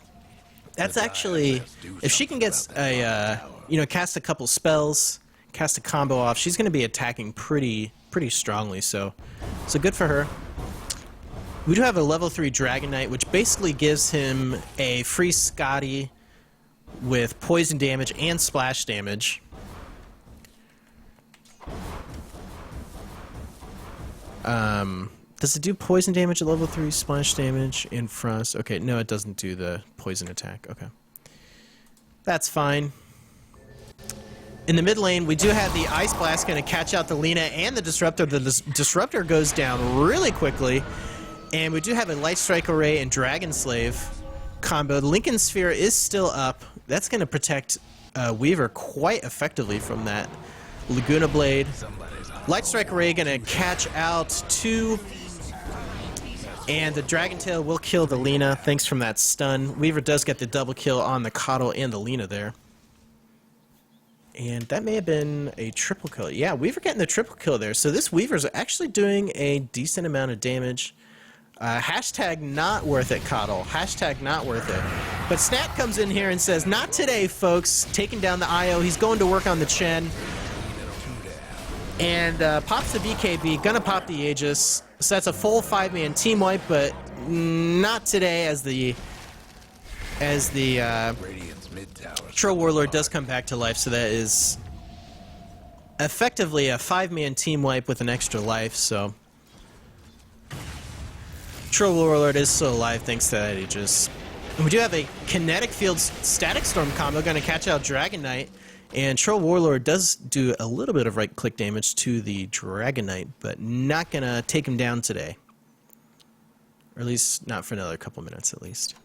that's actually, if she can get a, cast a couple spells, cast a combo off, she's going to be attacking pretty strongly, so good for her. We do have a level 3 Dragon Knight, which basically gives him a free Scotty with poison damage and splash damage. Does it do poison damage at level 3, splash damage, and frost? Okay, no, it doesn't do the poison attack. Okay. That's fine. In the mid lane, we do have the Ice Blast going to catch out the Lina and the Disruptor. The Disruptor goes down really quickly. And we do have a Light Strike Array and Dragon Slave combo. The Lincoln Sphere is still up. That's going to protect Weaver quite effectively from that Laguna Blade. Light Strike Array going to catch out 2. And the Dragon Tail will kill the Lina, thanks from that stun. Weaver does get the double kill on the Coddle and the Lina there. And that may have been a triple kill. Yeah, Weaver getting the triple kill there. So this Weaver's actually doing a decent amount of damage. Hashtag not worth it, Coddle. Hashtag not worth it. But Snak comes in here and says, not today, folks. Taking down the IO. He's going to work on the Chen. And pops the BKB. Gonna pop the Aegis. So that's a full 5-man team wipe, but not today as the Troll Warlord does come back to life. So that is effectively a 5-man team wipe with an extra life, so Troll Warlord is still alive thanks to that Aegis. And we do have a Kinetic Field Static Storm combo going to catch out Dragon Knight, and Troll Warlord does do a little bit of right-click damage to the Dragon Knight, but not going to take him down today. Or at least not for another couple minutes at least.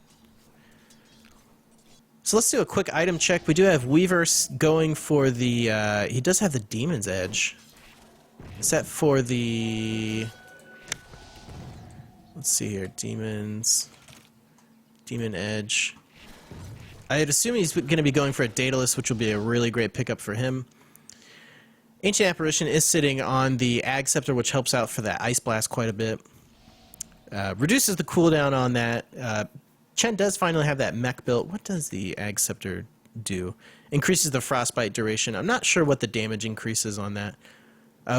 So let's do a quick item check. We do have Weaver going for the, he does have the Demon's Edge. Is that for the, let's see here, Demon Edge. I'd assume he's going to be going for a Daedalus, which will be a really great pickup for him. Ancient Apparition is sitting on the Ag Scepter, which helps out for that Ice Blast quite a bit. Reduces the cooldown on that. Chen does finally have that mech built. What does the Ag Scepter do? Increases the frostbite duration. I'm not sure what the damage increases on that.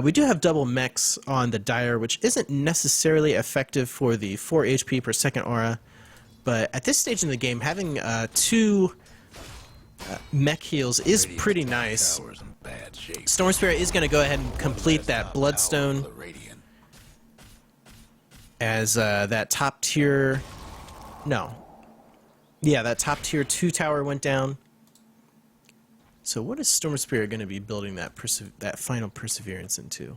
We do have double mechs on the Dire, which isn't necessarily effective for the 4 HP per second aura. But at this stage in the game, having 2 mech heals is pretty nice. Storm Spirit is going to go ahead and complete that Bloodstone as that top tier... No. Yeah, that top tier 2 tower went down. So what is Storm Spirit going to be building that final Perseverance into?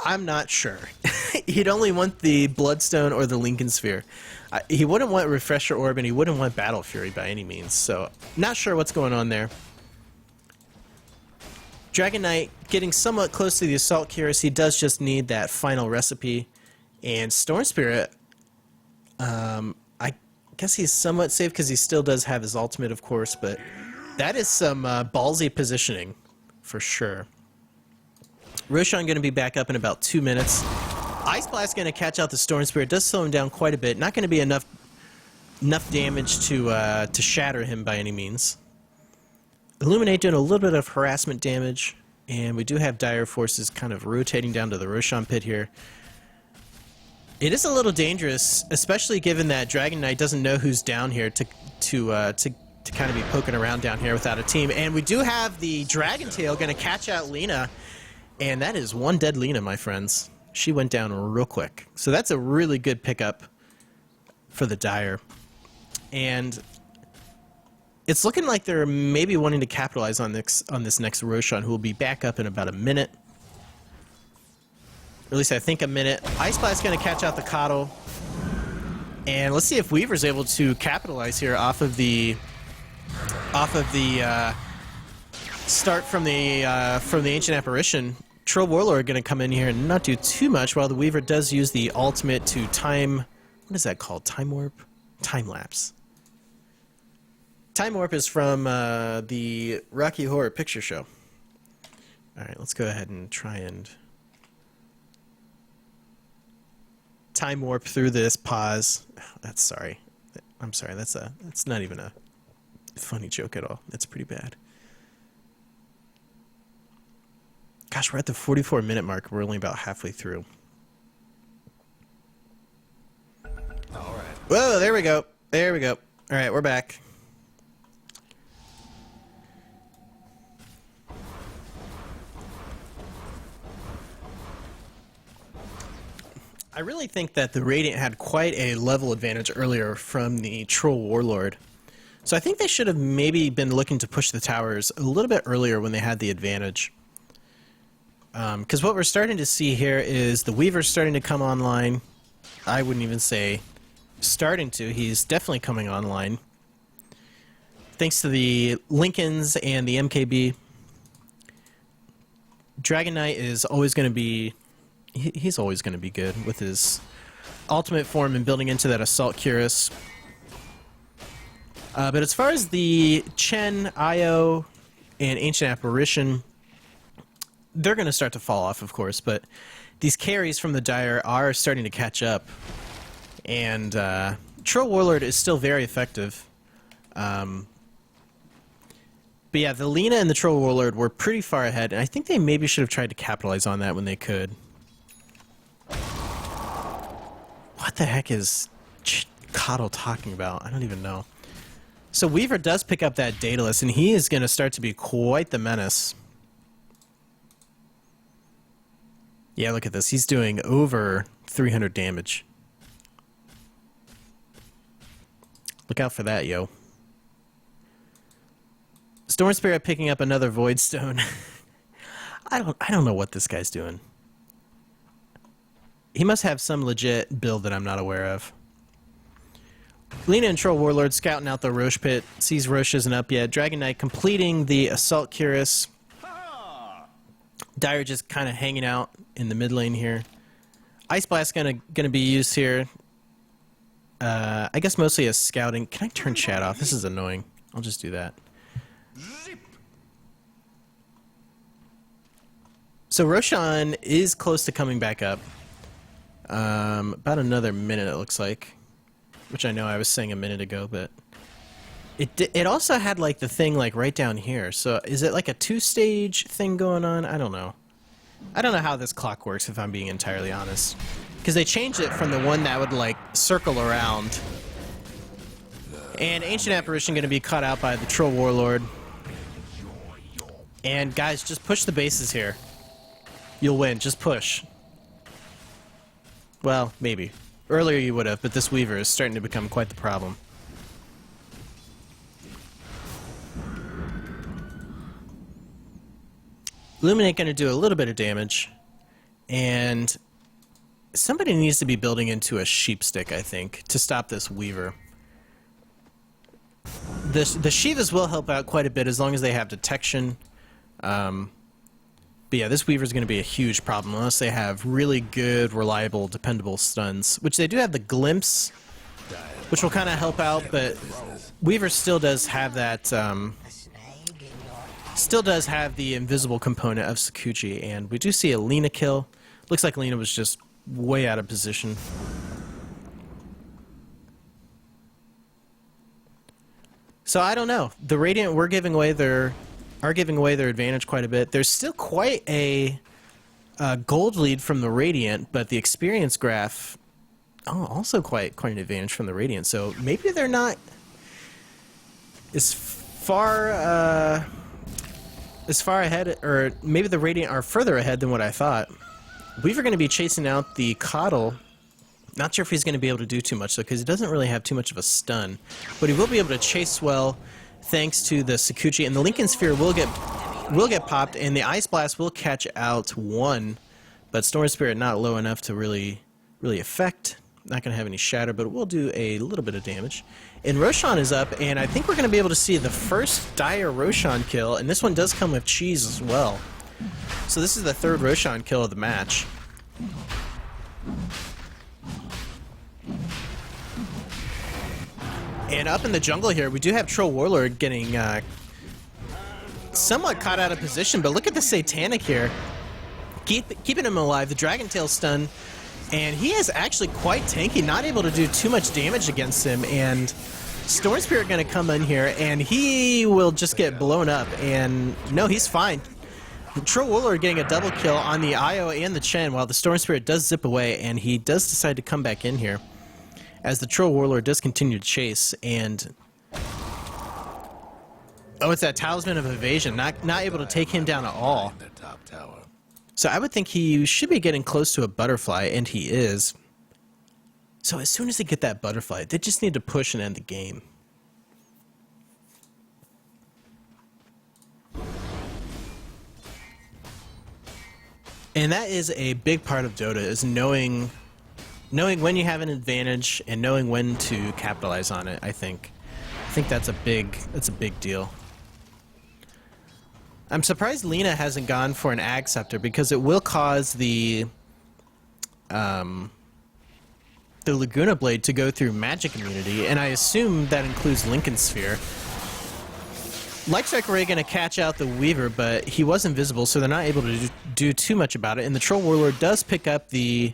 I'm not sure. He'd only want the Bloodstone or the Lincoln Sphere. He wouldn't want Refresher Orb, and he wouldn't want Battle Fury by any means, so not sure what's going on there. Dragon Knight getting somewhat close to the Assault Cuirass. He does just need that final recipe. And Storm Spirit, I guess he's somewhat safe because he still does have his ultimate, of course, but that is some ballsy positioning for sure. Roshan going to be back up in about 2 minutes. Ice Blast going to catch out the Storm Spirit. Does slow him down quite a bit. Not going to be enough damage to shatter him by any means. Illuminate doing a little bit of harassment damage, and we do have Dire Forces kind of rotating down to the Roshan pit here. It is a little dangerous, especially given that Dragon Knight doesn't know who's down here to kind of be poking around down here without a team. And we do have the Dragon Tail going to catch out Lena, and that is one dead Lena, my friends. She went down real quick. So that's a really good pickup for the Dire. And it's looking like they're maybe wanting to capitalize on this next Roshan, who will be back up in about a minute. Or at least I think a minute. Ice Blast's going to catch out the Coddle. And let's see if Weaver's able to capitalize here off of the start from the Ancient Apparition. Troll Warlord going to come in here and not do too much, while the Weaver does use the ultimate to time... What is that called? Time Warp? Time Lapse. Time Warp is from the Rocky Horror Picture Show. Alright, let's go ahead and try and Time Warp through this pause. That's sorry. I'm sorry, that's not even a funny joke at all. It's pretty bad. Gosh, we're at the 44-minute mark. We're only about halfway through. All right. Whoa, there we go. There we go. All right, we're back. I really think that the Radiant had quite a level advantage earlier from the Troll Warlord. So I think they should have maybe been looking to push the towers a little bit earlier when they had the advantage. Because what we're starting to see here is the Weaver's starting to come online. I wouldn't even say starting to. He's definitely coming online. Thanks to the Lincolns and the MKB. Dragon Knight is always going to be... He's always going to be good with his ultimate form and building into that Assault Cuirass. But as far as the Chen, Io, and Ancient Apparition, they're going to start to fall off, of course, but these carries from the Dire are starting to catch up. And Troll Warlord is still very effective. But yeah, the Lena and the Troll Warlord were pretty far ahead, and I think they maybe should have tried to capitalize on that when they could. What the heck is Coddle talking about? I don't even know. So Weaver does pick up that Daedalus, and he is going to start to be quite the menace. Yeah, look at this. He's doing over 300 damage. Look out for that, yo. Storm Spirit picking up another Void Stone. I don't know what this guy's doing. He must have some legit build that I'm not aware of. Lena and Troll Warlord scouting out the Roche pit. Sees Roche isn't up yet. Dragon Knight completing the Assault Cuirass. Dire just kind of hanging out in the mid lane here. Ice Blast gonna be used here. I guess mostly as scouting. Can I turn chat off? This is annoying. I'll just do that. So Roshan is close to coming back up. About another minute, it looks like. Which I know I was saying a minute ago, but it also had like the thing like right down here. So is it like a two-stage thing going on? I don't know. I don't know how this clock works, if I'm being entirely honest. Because they changed it from the one that would like circle around. And Ancient Apparition going to be caught out by the Troll Warlord. And guys, just push the bases here. You'll win. Just push. Well, maybe. Earlier you would have, but this Weaver is starting to become quite the problem. Illuminate going to do a little bit of damage. And somebody needs to be building into a sheep stick, I think, to stop this Weaver. The Shivas will help out quite a bit as long as they have detection. But yeah, this Weaver is going to be a huge problem unless they have really good, reliable, dependable stuns, which they do have the Glimpse, which will kind of help out, but Weaver still does have that, still does have the invisible component of Sakuchi, and we do see a Lina kill. Looks like Lina was just way out of position. So I don't know. The Radiant are giving away their advantage quite a bit. There's still quite a gold lead from the Radiant, but the experience graph also quite an advantage from the Radiant. So maybe they're not as far ahead, or maybe the Radiant are further ahead than what I thought. Weaver going to be chasing out the Coddle. Not sure if he's going to be able to do too much, though, because he doesn't really have too much of a stun. But he will be able to chase well, thanks to the Sakuchi. And the Lincoln Sphere will get popped, and the Ice Blast will catch out one. But Storm Spirit not low enough to really affect. Not going to have any shatter, but it will do a little bit of damage. And Roshan is up, and I think we're going to be able to see the first Dire Roshan kill. And this one does come with cheese as well. So this is the third Roshan kill of the match. And up in the jungle here, we do have Troll Warlord getting somewhat caught out of position, but look at the Satanic here. Keeping him alive, the Dragon Tail stun, and he is actually quite tanky, not able to do too much damage against him, and Storm Spirit going to come in here, and he will just get blown up, and no, he's fine. The Troll Warlord getting a double kill on the Io and the Chen, while the Storm Spirit does zip away, and he does decide to come back in here, as the Troll Warlord does continue to chase, and oh, it's that Talisman of Evasion, not able to take him down at all. The top tower. So I would think he should be getting close to a butterfly, and he is. So as soon as they get that butterfly, they just need to push and end the game. And that is a big part of Dota, is knowing when you have an advantage and knowing when to capitalize on it. I think that's a big deal. I'm surprised Lina hasn't gone for an Ag Scepter, because it will cause the Laguna Blade to go through magic immunity, and I assume that includes Lincoln Sphere. Light Strike Ray going to catch out the Weaver, but he was invisible, so they're not able to do too much about it. And the Troll Warlord does pick up the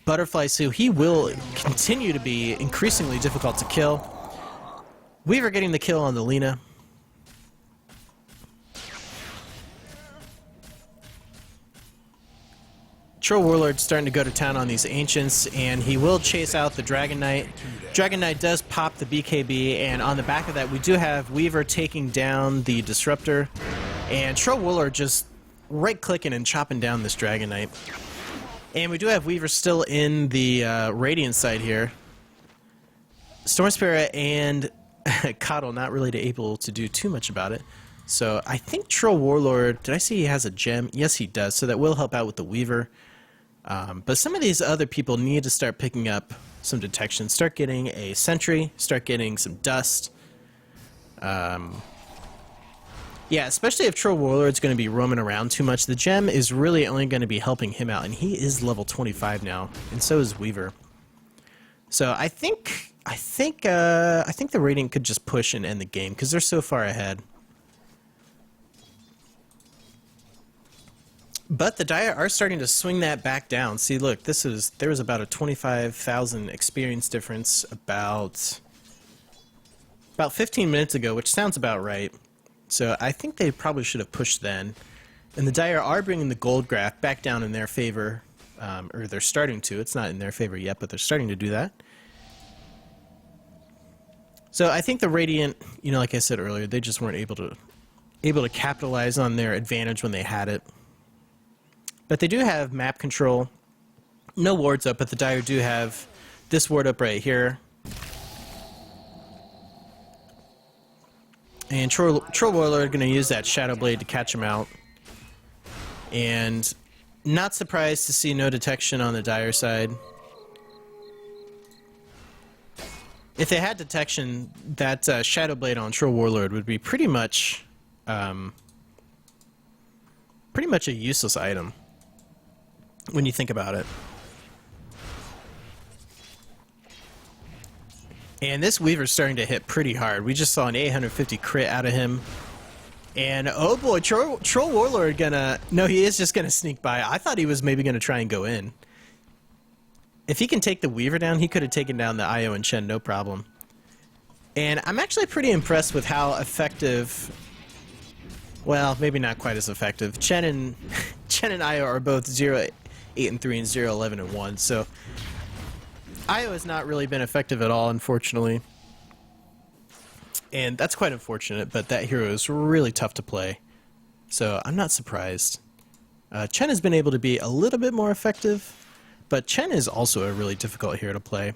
Butterfly, so he will continue to be increasingly difficult to kill. Weaver getting the kill on the Lina. Troll Warlord starting to go to town on these Ancients, and he will chase out the Dragon Knight. Dragon Knight does pop the BKB, and on the back of that we do have Weaver taking down the Disruptor, and Troll Warlord just right-clicking and chopping down this Dragon Knight. And we do have Weaver still in the Radiant side here. Storm Spirit and Coddle not really able to do too much about it. So I think Troll Warlord, did I see he has a gem? Yes, he does, so that will help out with the Weaver. But some of these other people need to start picking up some detection, start getting a Sentry, start getting some Dust. Yeah, especially if Troll Warlord's going to be roaming around too much. The gem is really only going to be helping him out, and he is level 25 now, and so is Weaver. So I think the Radiant could just push and end the game, because they're so far ahead. But the Dire are starting to swing that back down. See, look, there was about a 25,000 experience difference about 15 minutes ago, which sounds about right. So I think they probably should have pushed then. And the Dire are bringing the gold graph back down in their favor, or they're starting to. It's not in their favor yet, but they're starting to do that. So I think the Radiant, like I said earlier, they just weren't able to capitalize on their advantage when they had it. But they do have map control. No wards up, but the Dire do have this ward up right here. And Troll Warlord are going to use that Shadow Blade to catch him out. And Not surprised to see no detection on the Dire side. If they had detection, that Shadow Blade on Troll Warlord would be pretty much a useless item when you think about it. And this Weaver's starting to hit pretty hard. We just saw an 850 crit out of him. And oh boy, Troll Warlord gonna... No, he is just gonna sneak by. I thought he was maybe gonna try and go in. If he can take the Weaver down, he could have taken down the Io and Chen, no problem. And I'm actually pretty impressed with how effective... Well, maybe not quite as effective. Chen and Io are both 0-8 and 3 and 0-11 and 1, so... Io has not really been effective at all, unfortunately. And that's quite unfortunate, but that hero is really tough to play. So I'm not surprised. Chen has been able to be a little bit more effective, but Chen is also a really difficult hero to play.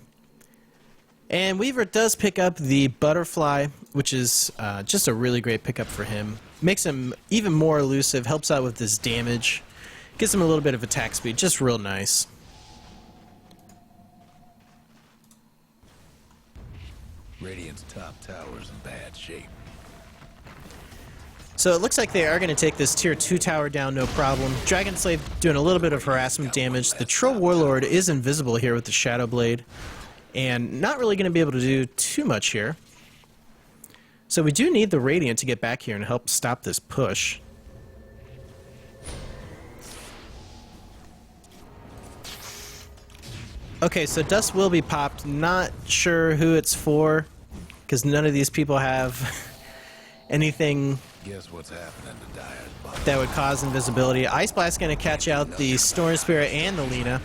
And Weaver does pick up the Butterfly, which is just a really great pickup for him. Makes him even more elusive, helps out with his damage, gives him a little bit of attack speed, just real nice. Radiant's top tower's in bad shape. So it looks like they are going to take this tier 2 tower down, no problem. Dragon Slave doing a little bit of harassment damage. The Troll Warlord is invisible here with the Shadow Blade, and not really going to be able to do too much here. So we do need the Radiant to get back here and help stop this push. Okay, so Dust will be popped. Not sure who it's for, because none of these people have anything Guess what's happening to Dire's bottom? that would cause invisibility. Ice Blast going to catch out the Storm Spirit and the Lina.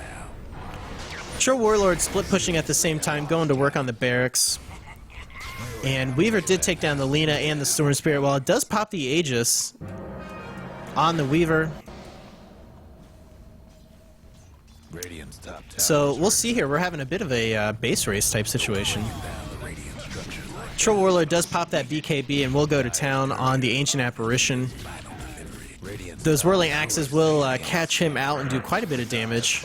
Troll Warlord split pushing at the same time, going to work on the barracks. And Weaver did take down the Lina and the Storm Spirit. While it does pop the Aegis on the Weaver. Radiant's top tower. So we'll see here. We're having a bit of a base race type situation. Down the radiant structures like Troll Warlord does pop that BKB and we'll go to town on the Ancient Apparition. final delivery. Radiant's Those Whirling Axes will catch him out and do quite a bit of damage.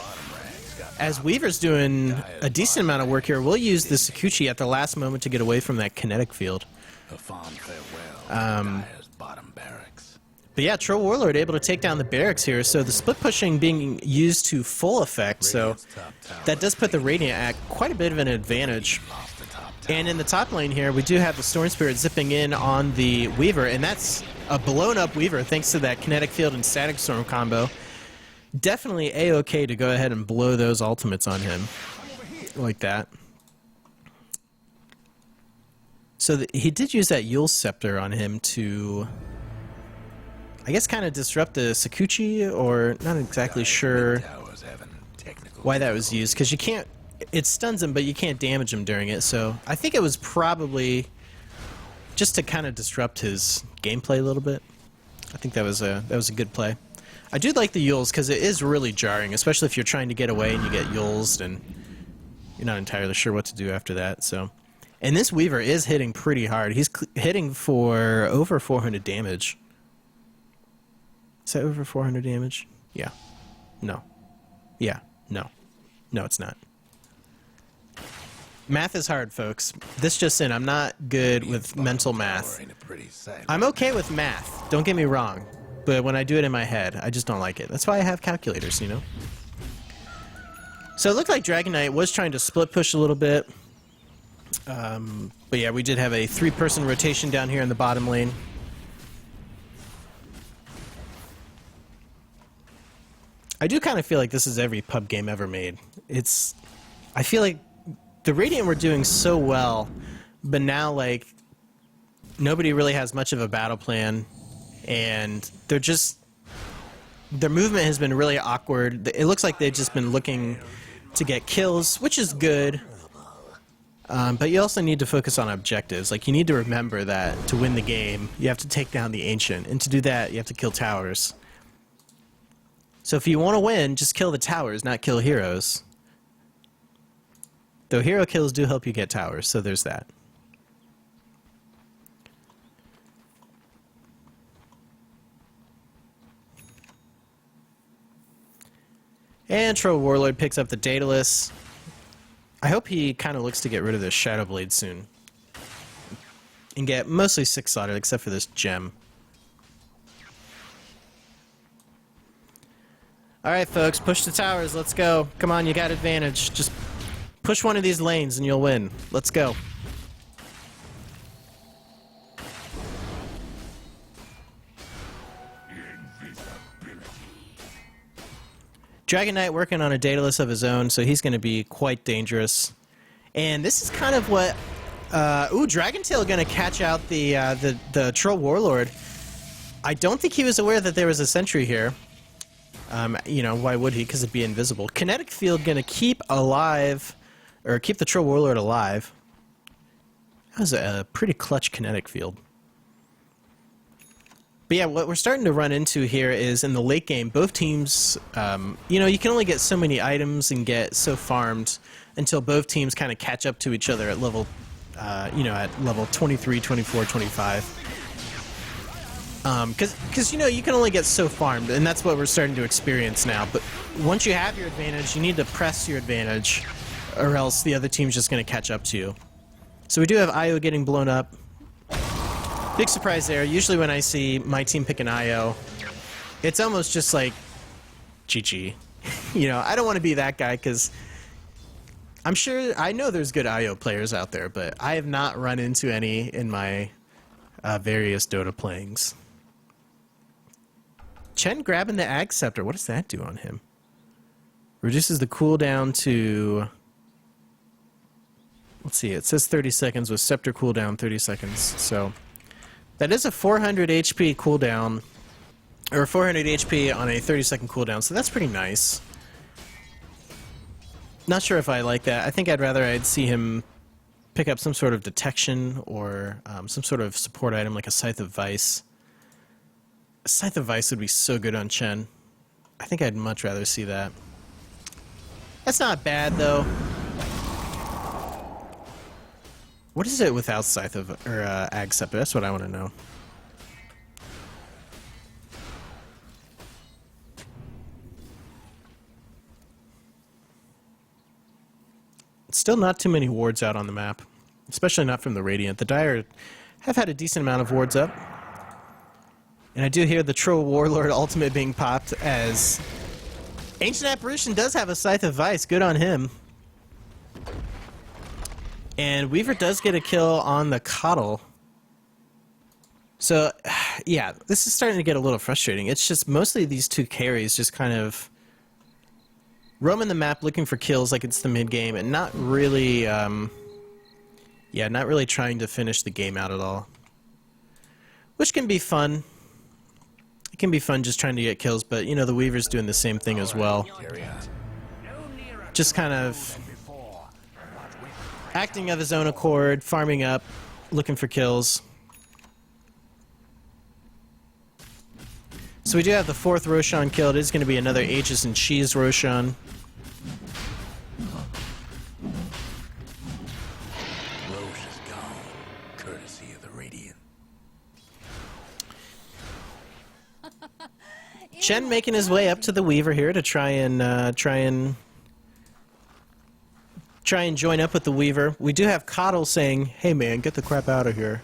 As Weaver's doing a decent amount of work here, we'll use the Sakuchi at the last moment to get away from that kinetic field. a fond farewell to Dire's bottom barracks. But yeah, Troll Warlord able to take down the barracks here, so the split pushing being used to full effect, so Radiant's top tower that does put the Radiant at quite a bit of an advantage. off the top tower. And in the top lane here, we do have the Storm Spirit zipping in on the Weaver, and that's a blown up Weaver thanks to that Kinetic Field and Static Storm combo. Definitely A-OK to go ahead and blow those ultimates on him like that. So he did use that Yule Scepter on him to, I guess, kind of disrupt the Sakuchi, or not exactly sure Towers having technical why that was used, because you can't, it stuns him, but you can't damage him during it, so I think it was probably just to kind of disrupt his gameplay a little bit. I think that was a good play. I do like the Yules, because it is really jarring, especially if you're trying to get away and you get Yulesed, and you're not entirely sure what to do after that, so. And this Weaver is hitting pretty hard. He's hitting for over 400 damage. Is that over 400 damage? Yeah. No. Yeah. No. No, it's not. Math is hard, folks. This just in, I'm not good with mental math. ain't a pretty sight. I'm okay with math, don't get me wrong. But when I do it in my head, I just don't like it. That's why I have calculators, you know? So it looked like Dragon Knight was trying to split push a little bit. But yeah, we did have a 3-person rotation down here in the bottom lane. I do kind of feel like this is every pub game ever made. I feel like the Radiant were doing so well, but now, like, nobody really has much of a battle plan, and their movement has been really awkward. It looks like they've just been looking to get kills, which is good. But you also need to focus on objectives. Like, you need to remember that to win the game, you have to take down the Ancient. And to do that, you have to kill towers. So if you want to win, just kill the towers, not kill heroes. Though hero kills do help you get towers, so there's that. And Troll Warlord picks up the Daedalus. I hope he kind of looks to get rid of this Shadow Blade soon. And get mostly 6 slotted, except for this gem. Alright, folks, push the towers. Let's go. Come on, you got advantage. Just push one of these lanes and you'll win. Let's go. Dragon Knight working on a Daedalus of his own, so he's going to be quite dangerous. And this is kind of what... ooh, Dragontail going to catch out the Troll Warlord. I don't think he was aware that there was a sentry here. You know, why would he? Because it'd be invisible. Kinetic Field going to keep alive, or keep the Troll Warlord alive. That was a pretty clutch Kinetic Field. But yeah, what we're starting to run into here is in the late game, both teams, you know, you can only get so many items and get so farmed until both teams kind of catch up to each other at level, you know, at level 23, 24, 25. Because, you know, you can only get so farmed, and that's what we're starting to experience now. But once you have your advantage, you need to press your advantage, or else the other team's just going to catch up to you. So we do have Io getting blown up. Big surprise there. Usually when I see my team pick an IO, it's almost just like, GG. You know, I don't want to be that guy, because I'm sure, I know there's good IO players out there, but I have not run into any in my various Dota playings. Chen grabbing the Ag Scepter. What does that do on him? Reduces the cooldown to... Let's see, it says 30 seconds with Scepter cooldown 30 seconds, so... That is a 400 HP cooldown, or 400 HP on a 30-second cooldown, so that's pretty nice. Not sure if I like that. I think I'd see him pick up some sort of detection or some sort of support item like a Scythe of Vice. A Scythe of Vice would be so good on Chen. I think I'd much rather see that. That's not bad, though. What is it without Scythe of, or Ag Scepter? That's what I want to know. Still not too many wards out on the map, especially not from the Radiant. The Dire have had a decent amount of wards up. And I do hear the Troll Warlord ultimate being popped as Ancient Apparition does have a Scythe of Vice. Good on him. And Weaver does get a kill on the Coddle. So, yeah, this is starting to get a little frustrating. It's just mostly these two carries just kind of roaming the map looking for kills like it's the mid-game and not really, yeah, not really trying to finish the game out at all. Which can be fun. It can be fun just trying to get kills, but, you know, the Weaver's doing the same thing as well. Just kind of acting of his own accord, farming up, looking for kills. So we do have the 4th Roshan kill. It is going to be another Aegis and Cheese Roshan. Roche is gone, courtesy of the Radiant. Chen making his way up to the Weaver here to try and join up with the Weaver. We do have Coddle saying, "Hey man, get the crap out of here."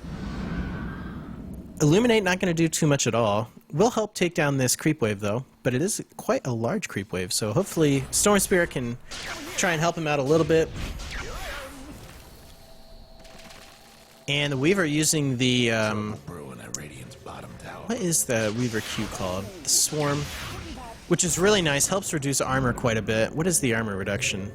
Illuminate not going to do too much at all. Will help take down this creep wave though, but it is quite a large creep wave, so hopefully Storm Spirit can try and help him out a little bit. And the Weaver using the what is the Weaver Q called? The Swarm, which is really nice, helps reduce armor quite a bit. What is the armor reduction?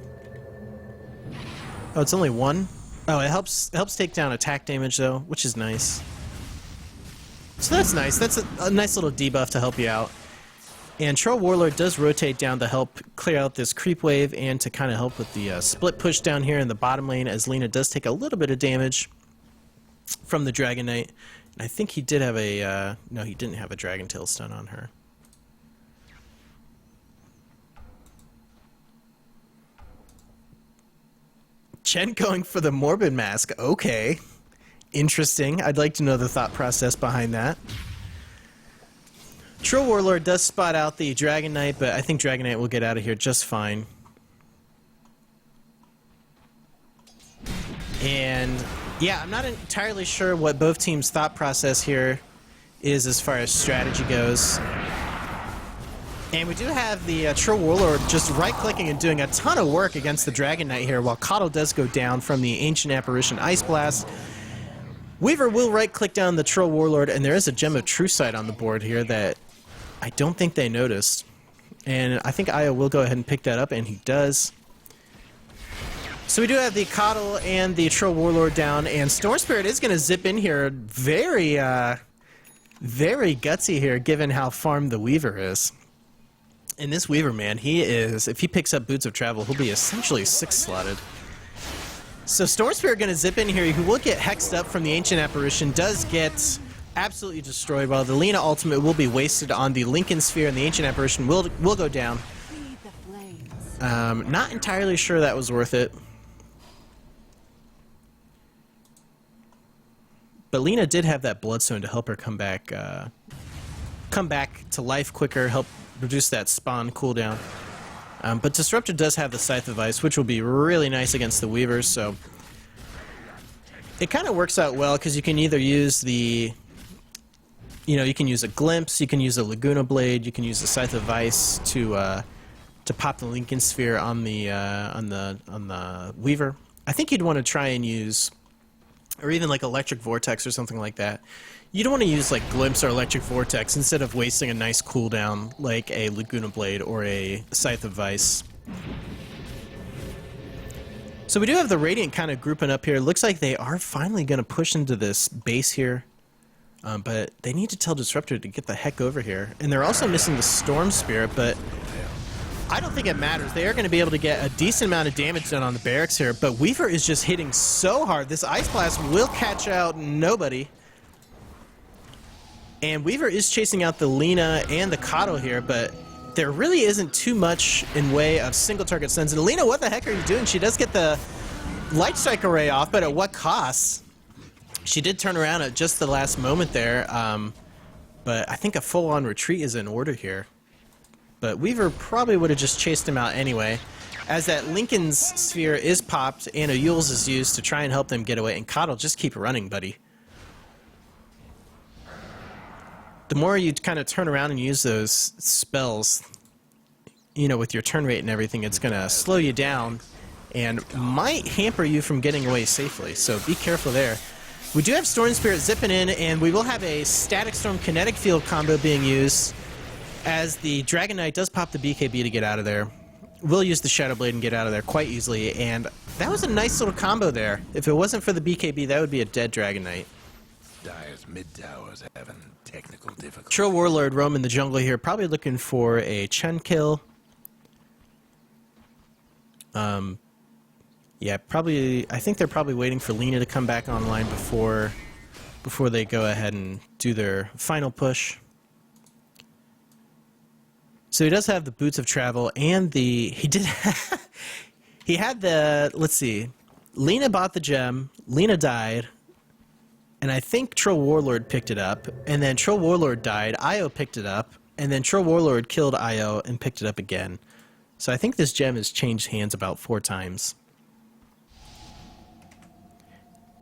Oh, it's only 1? Oh, it helps take down attack damage though, which is nice. So that's nice. That's a nice little debuff to help you out. And Troll Warlord does rotate down to help clear out this creep wave and to kind of help with the split push down here in the bottom lane, as Lina does take a little bit of damage from the Dragon Knight. And I think he did have a... no, he didn't have a Dragon Tail stun on her. Chen going for the Morbid Mask. Okay. Interesting. I'd like to know the thought process behind that. Trill Warlord does spot out the Dragon Knight, but I think Dragon Knight will get out of here just fine. And yeah, I'm not entirely sure what both teams' thought process here is as far as strategy goes. And we do have the Trill Warlord just right-clicking and doing a ton of work against the Dragon Knight here, while Coddle does go down from the Ancient Apparition Ice Blast. Weaver will right-click down the Trill Warlord, and there is a Gem of True Sight on the board here that I don't think they noticed. And I think Io will go ahead and pick that up, and he does. So we do have the Coddle and the Trill Warlord down, and Storm Spirit is going to zip in here. Very, very gutsy here, given how farmed the Weaver is. And this Weaver, man, he is, if he picks up Boots of Travel, he'll be essentially 6-slotted. So Storm Spirit going to zip in here. He will get hexed up from the Ancient Apparition, does get absolutely destroyed, while the Lina ultimate will be wasted on the Lincoln Sphere, and the Ancient Apparition will go down. Not entirely sure that was worth it. But Lina did have that Bloodstone to help her come back to life quicker, help reduce that spawn cooldown. But Disruptor does have the Scythe of Ice, which will be really nice against the Weavers, so it kind of works out well, because you can either use the, you can use a Glimpse, you can use a Laguna Blade, you can use the Scythe of Ice to pop the Lincoln Sphere on the Weaver. I think you'd want to try and use, or even like Electric Vortex or something like that. You don't want to use like Glimpse or Electric Vortex instead of wasting a nice cooldown like a Laguna Blade or a Scythe of Ice. So we do have the Radiant kind of grouping up here. Looks like they are finally going to push into this base here. But they need to tell Disruptor to get the heck over here. And they're also missing the Storm Spirit, but I don't think it matters. They are going to be able to get a decent amount of damage done on the barracks here. But Weaver is just hitting so hard. This Ice Blast will catch out nobody. And Weaver is chasing out the Lina and the Coddle here, but there really isn't too much in way of single target stuns. And Lina, what the heck are you doing? She does get the Light Strike Array off, but at what cost? She did turn around at just the last moment there, but I think a full-on retreat is in order here. But Weaver probably would have just chased him out anyway, as that Lincoln's Sphere is popped and a Yule's is used to try and help them get away. And Coddle, just keep running, buddy. The more you kind of turn around and use those spells, with your turn rate and everything, it's going to slow you down and might hamper you from getting away safely. So be careful there. We do have Storm Spirit zipping in, and we will have a Static Storm Kinetic Field combo being used, as the Dragon Knight does pop the BKB to get out of there. We'll use the Shadow Blade and get out of there quite easily, and that was a nice little combo there. If it wasn't for the BKB, that would be a dead Dragon Knight. Dire's mid-towers having technical difficulties. Trill Warlord roaming the jungle here, probably looking for a Chen kill. Yeah, probably. I think they're probably waiting for Lina to come back online before they go ahead and do their final push. So he does have the Boots of Travel, and he had the, let's see, Lina bought the gem, Lina died, and I think Trill Warlord picked it up, and then Trill Warlord died, Io picked it up, and then Trill Warlord killed Io and picked it up again. So I think this gem has changed hands about 4 times.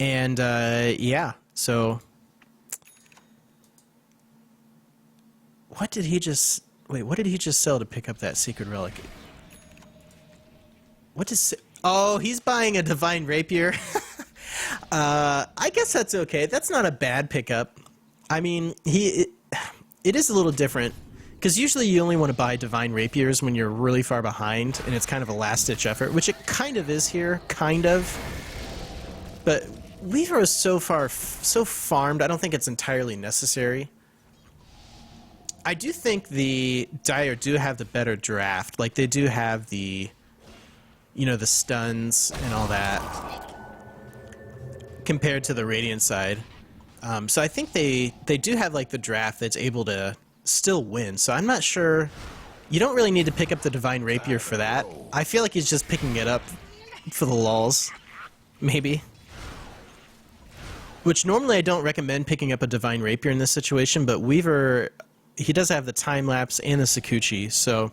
And, yeah, so... What did he just... Wait, what did he just sell to pick up that secret relic? What is... Oh, he's buying a Divine Rapier. I guess that's okay. That's not a bad pickup. I mean, it is a little different, because usually you only want to buy Divine Rapiers when you're really far behind, and it's kind of a last-ditch effort, which it kind of is here, kind of. But Weaver is so farmed, I don't think it's entirely necessary. I do think the Dire do have the better draft. Like, they do have the, the stuns and all that, compared to the Radiant side. So I think they do have, like, the draft that's able to still win. So I'm not sure. You don't really need to pick up the Divine Rapier for that. I feel like he's just picking it up for the lulz, maybe. Which normally I don't recommend picking up a Divine Rapier in this situation, but Weaver... he does have the time lapse and the Sakuchi, so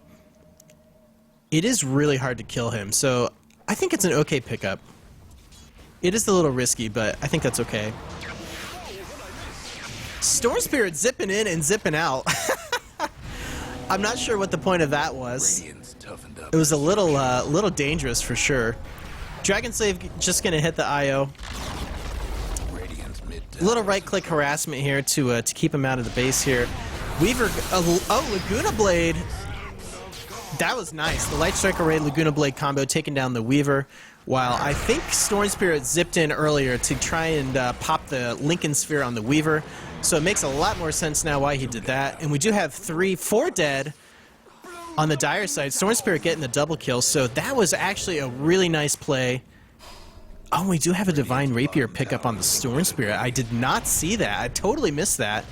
it is really hard to kill him. So I think it's an okay pickup. It is a little risky, but I think that's okay. Storm Spirit zipping in and zipping out. I'm not sure what the point of that was. Radiant's toughened up. It was a little dangerous for sure. Dragon Slave just gonna hit the IO. Radiant's mid A little right-click harassment here to keep him out of the base here. Weaver, oh, Laguna Blade. That was nice. The Light Strike Array Laguna Blade combo taking down the Weaver, while I think Storm Spirit zipped in earlier to try and pop the Lincoln Sphere on the Weaver. So it makes a lot more sense now why he did that. And we do have 4 dead on the Dire side. Storm Spirit getting the double kill, so that was actually a really nice play. Oh, we do have a Divine Rapier pickup on the Storm Spirit. I did not see that. I totally missed that.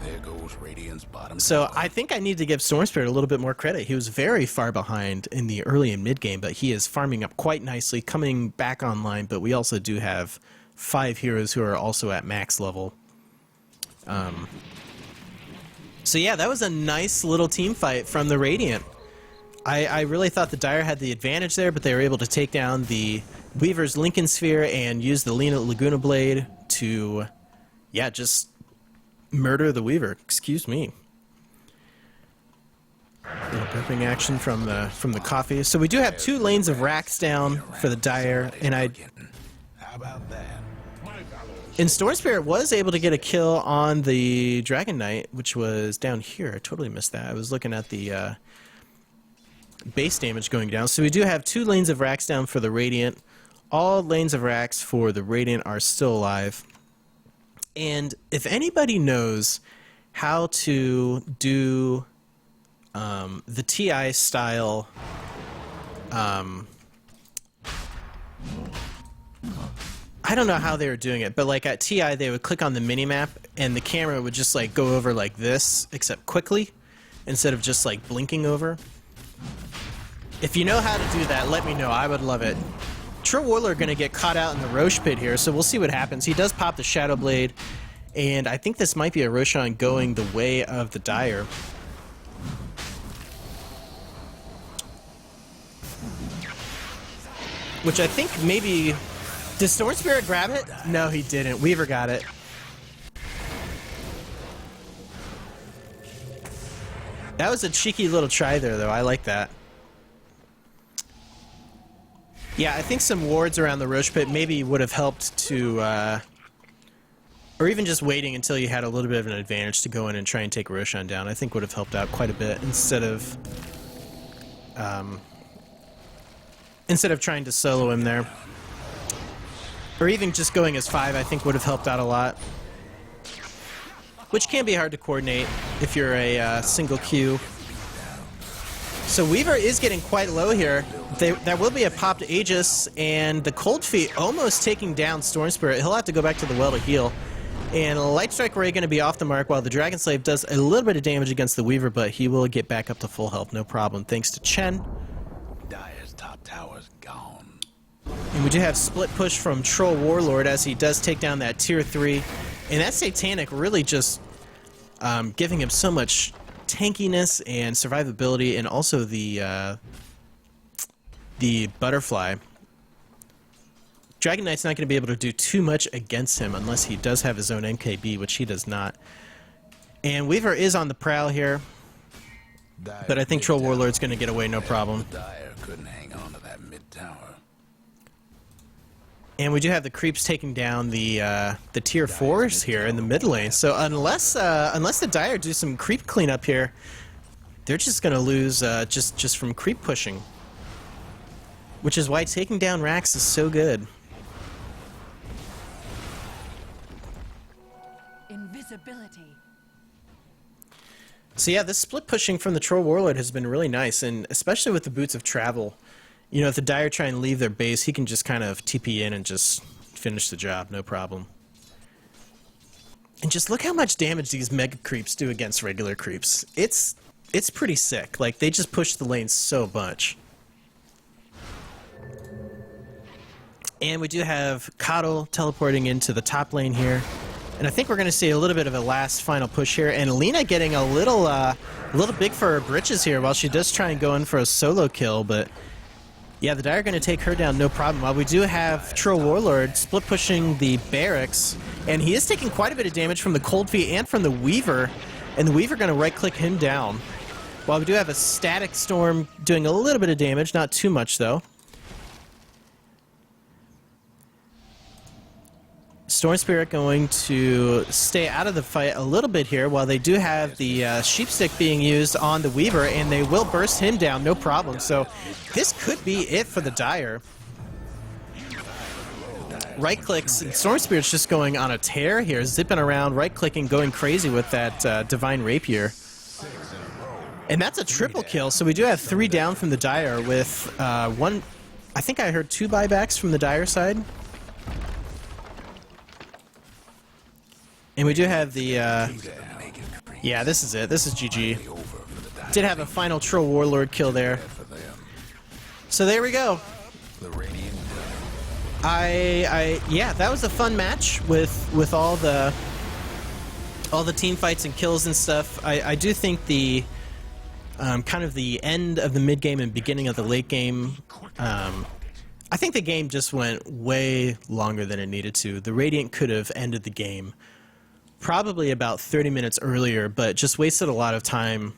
There goes Radiant's bottom. So I think I need to give Storm Spirit a little bit more credit. He was very far behind in the early and mid game, but he is farming up quite nicely, coming back online. But we also do have 5 heroes who are also at max level. So yeah, that was a nice little team fight from the Radiant. I really thought the Dire had the advantage there, but they were able to take down the Weaver's Lincoln Sphere and use the Laguna Blade to, yeah, just murder the Weaver. Excuse me. A little burping action from the coffee. So we do have 2 lanes of racks down for the Dire, and How about that? and Storm Spirit was able to get a kill on the Dragon Knight, which was down here. I totally missed that. I was looking at the base damage going down. So we do have 2 lanes of racks down for the Radiant. All lanes of racks for the Radiant are still alive. And if anybody knows how to do the TI style I don't know how they were doing it, but like at TI they would click on the minimap and the camera would just like go over like this, except quickly, instead of just like blinking over. If you know how to do that, let me know. I would love it. True Warlord gonna get caught out in the Roche pit here, so we'll see what happens. He does pop the Shadow Blade, and I think this might be a Roshan going the way of the Dire. Which I think maybe... Did Storm Spirit grab it? No, he didn't. Weaver got it. That was a cheeky little try there, though. I like that. Yeah, I think some wards around the Roche pit maybe would have helped to... or even just waiting until you had a little bit of an advantage to go in and try and take Roshan down, I think would have helped out quite a bit instead of trying to solo him there. Or even just going as 5, I think would have helped out a lot. Which can be hard to coordinate if you're a single queue. So Weaver is getting quite low here. There will be a popped Aegis, and the Cold Feet almost taking down Storm Spirit. He'll have to go back to the well to heal. And Light Strike Ray going to be off the mark while the Dragon Slave does a little bit of damage against the Weaver, but he will get back up to full health, no problem, thanks to Chen. Dire's top tower's gone. And we do have split push from Troll Warlord as he does take down that tier 3. And that Satanic really just giving him so much tankiness and survivability, and also the Butterfly. Dragon Knight's not going to be able to do too much against him unless he does have his own MKB, which he does not. And Weaver is on the prowl here, but I think Troll Warlord's going to get away no problem. Dire couldn't hang on to that mid tower. And we do have the creeps taking down the tier 4s here in the mid lane. So unless the Dire do some creep cleanup here, they're just going to lose just from creep pushing. Which is why taking down Rax is so good. Invisibility. So yeah, this split pushing from the Troll Warlord has been really nice, and especially with the Boots of Travel. You know, if the Dire try and leave their base, he can just kind of TP in and just finish the job, no problem. And just look how much damage these mega creeps do against regular creeps. It's pretty sick. Like, they just push the lane so much. And we do have Coddle teleporting into the top lane here. And I think we're going to see a little bit of a last final push here. And Lena getting a little big for her britches here while she does try and go in for a solo kill. But yeah, the Dire are going to take her down, no problem. While we do have Troll Warlord split pushing the barracks. And he is taking quite a bit of damage from the Cold Feet and from the Weaver. And the Weaver going to right-click him down. While we do have a Static Storm doing a little bit of damage, not too much though. Storm Spirit going to stay out of the fight a little bit here while they do have the Sheepstick being used on the Weaver, and they will burst him down, no problem. So this could be it for the Dire. Right clicks, and Storm Spirit's just going on a tear here, zipping around, right clicking, going crazy with that Divine Rapier. And that's a triple kill, so we do have 3 down from the Dire with one, I think I heard 2 buybacks from the Dire side. And we do have the, yeah, this is it. This is GG. Did have a final Troll Warlord kill there. So there we go. Yeah, that was a fun match with all the team fights and kills and stuff. I do think the kind of the end of the mid game and beginning of the late game, I think the game just went way longer than it needed to. The Radiant could have ended the game probably about 30 minutes earlier, but just wasted a lot of time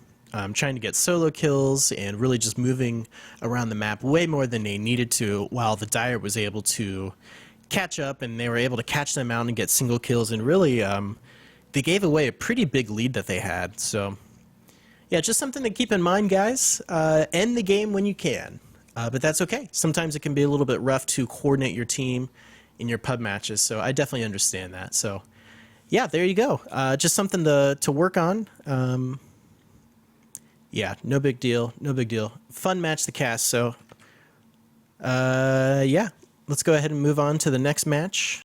trying to get solo kills and really just moving around the map way more than they needed to, while the Dire was able to catch up and they were able to catch them out and get single kills, and really they gave away a pretty big lead that they had. So yeah, just something to keep in mind, guys. End the game when you can, but that's okay. Sometimes it can be a little bit rough to coordinate your team in your pub matches, so I definitely understand that. So yeah, there you go. Just something to work on. Yeah, no big deal. No big deal. Fun match to cast. So, yeah, let's go ahead and move on to the next match.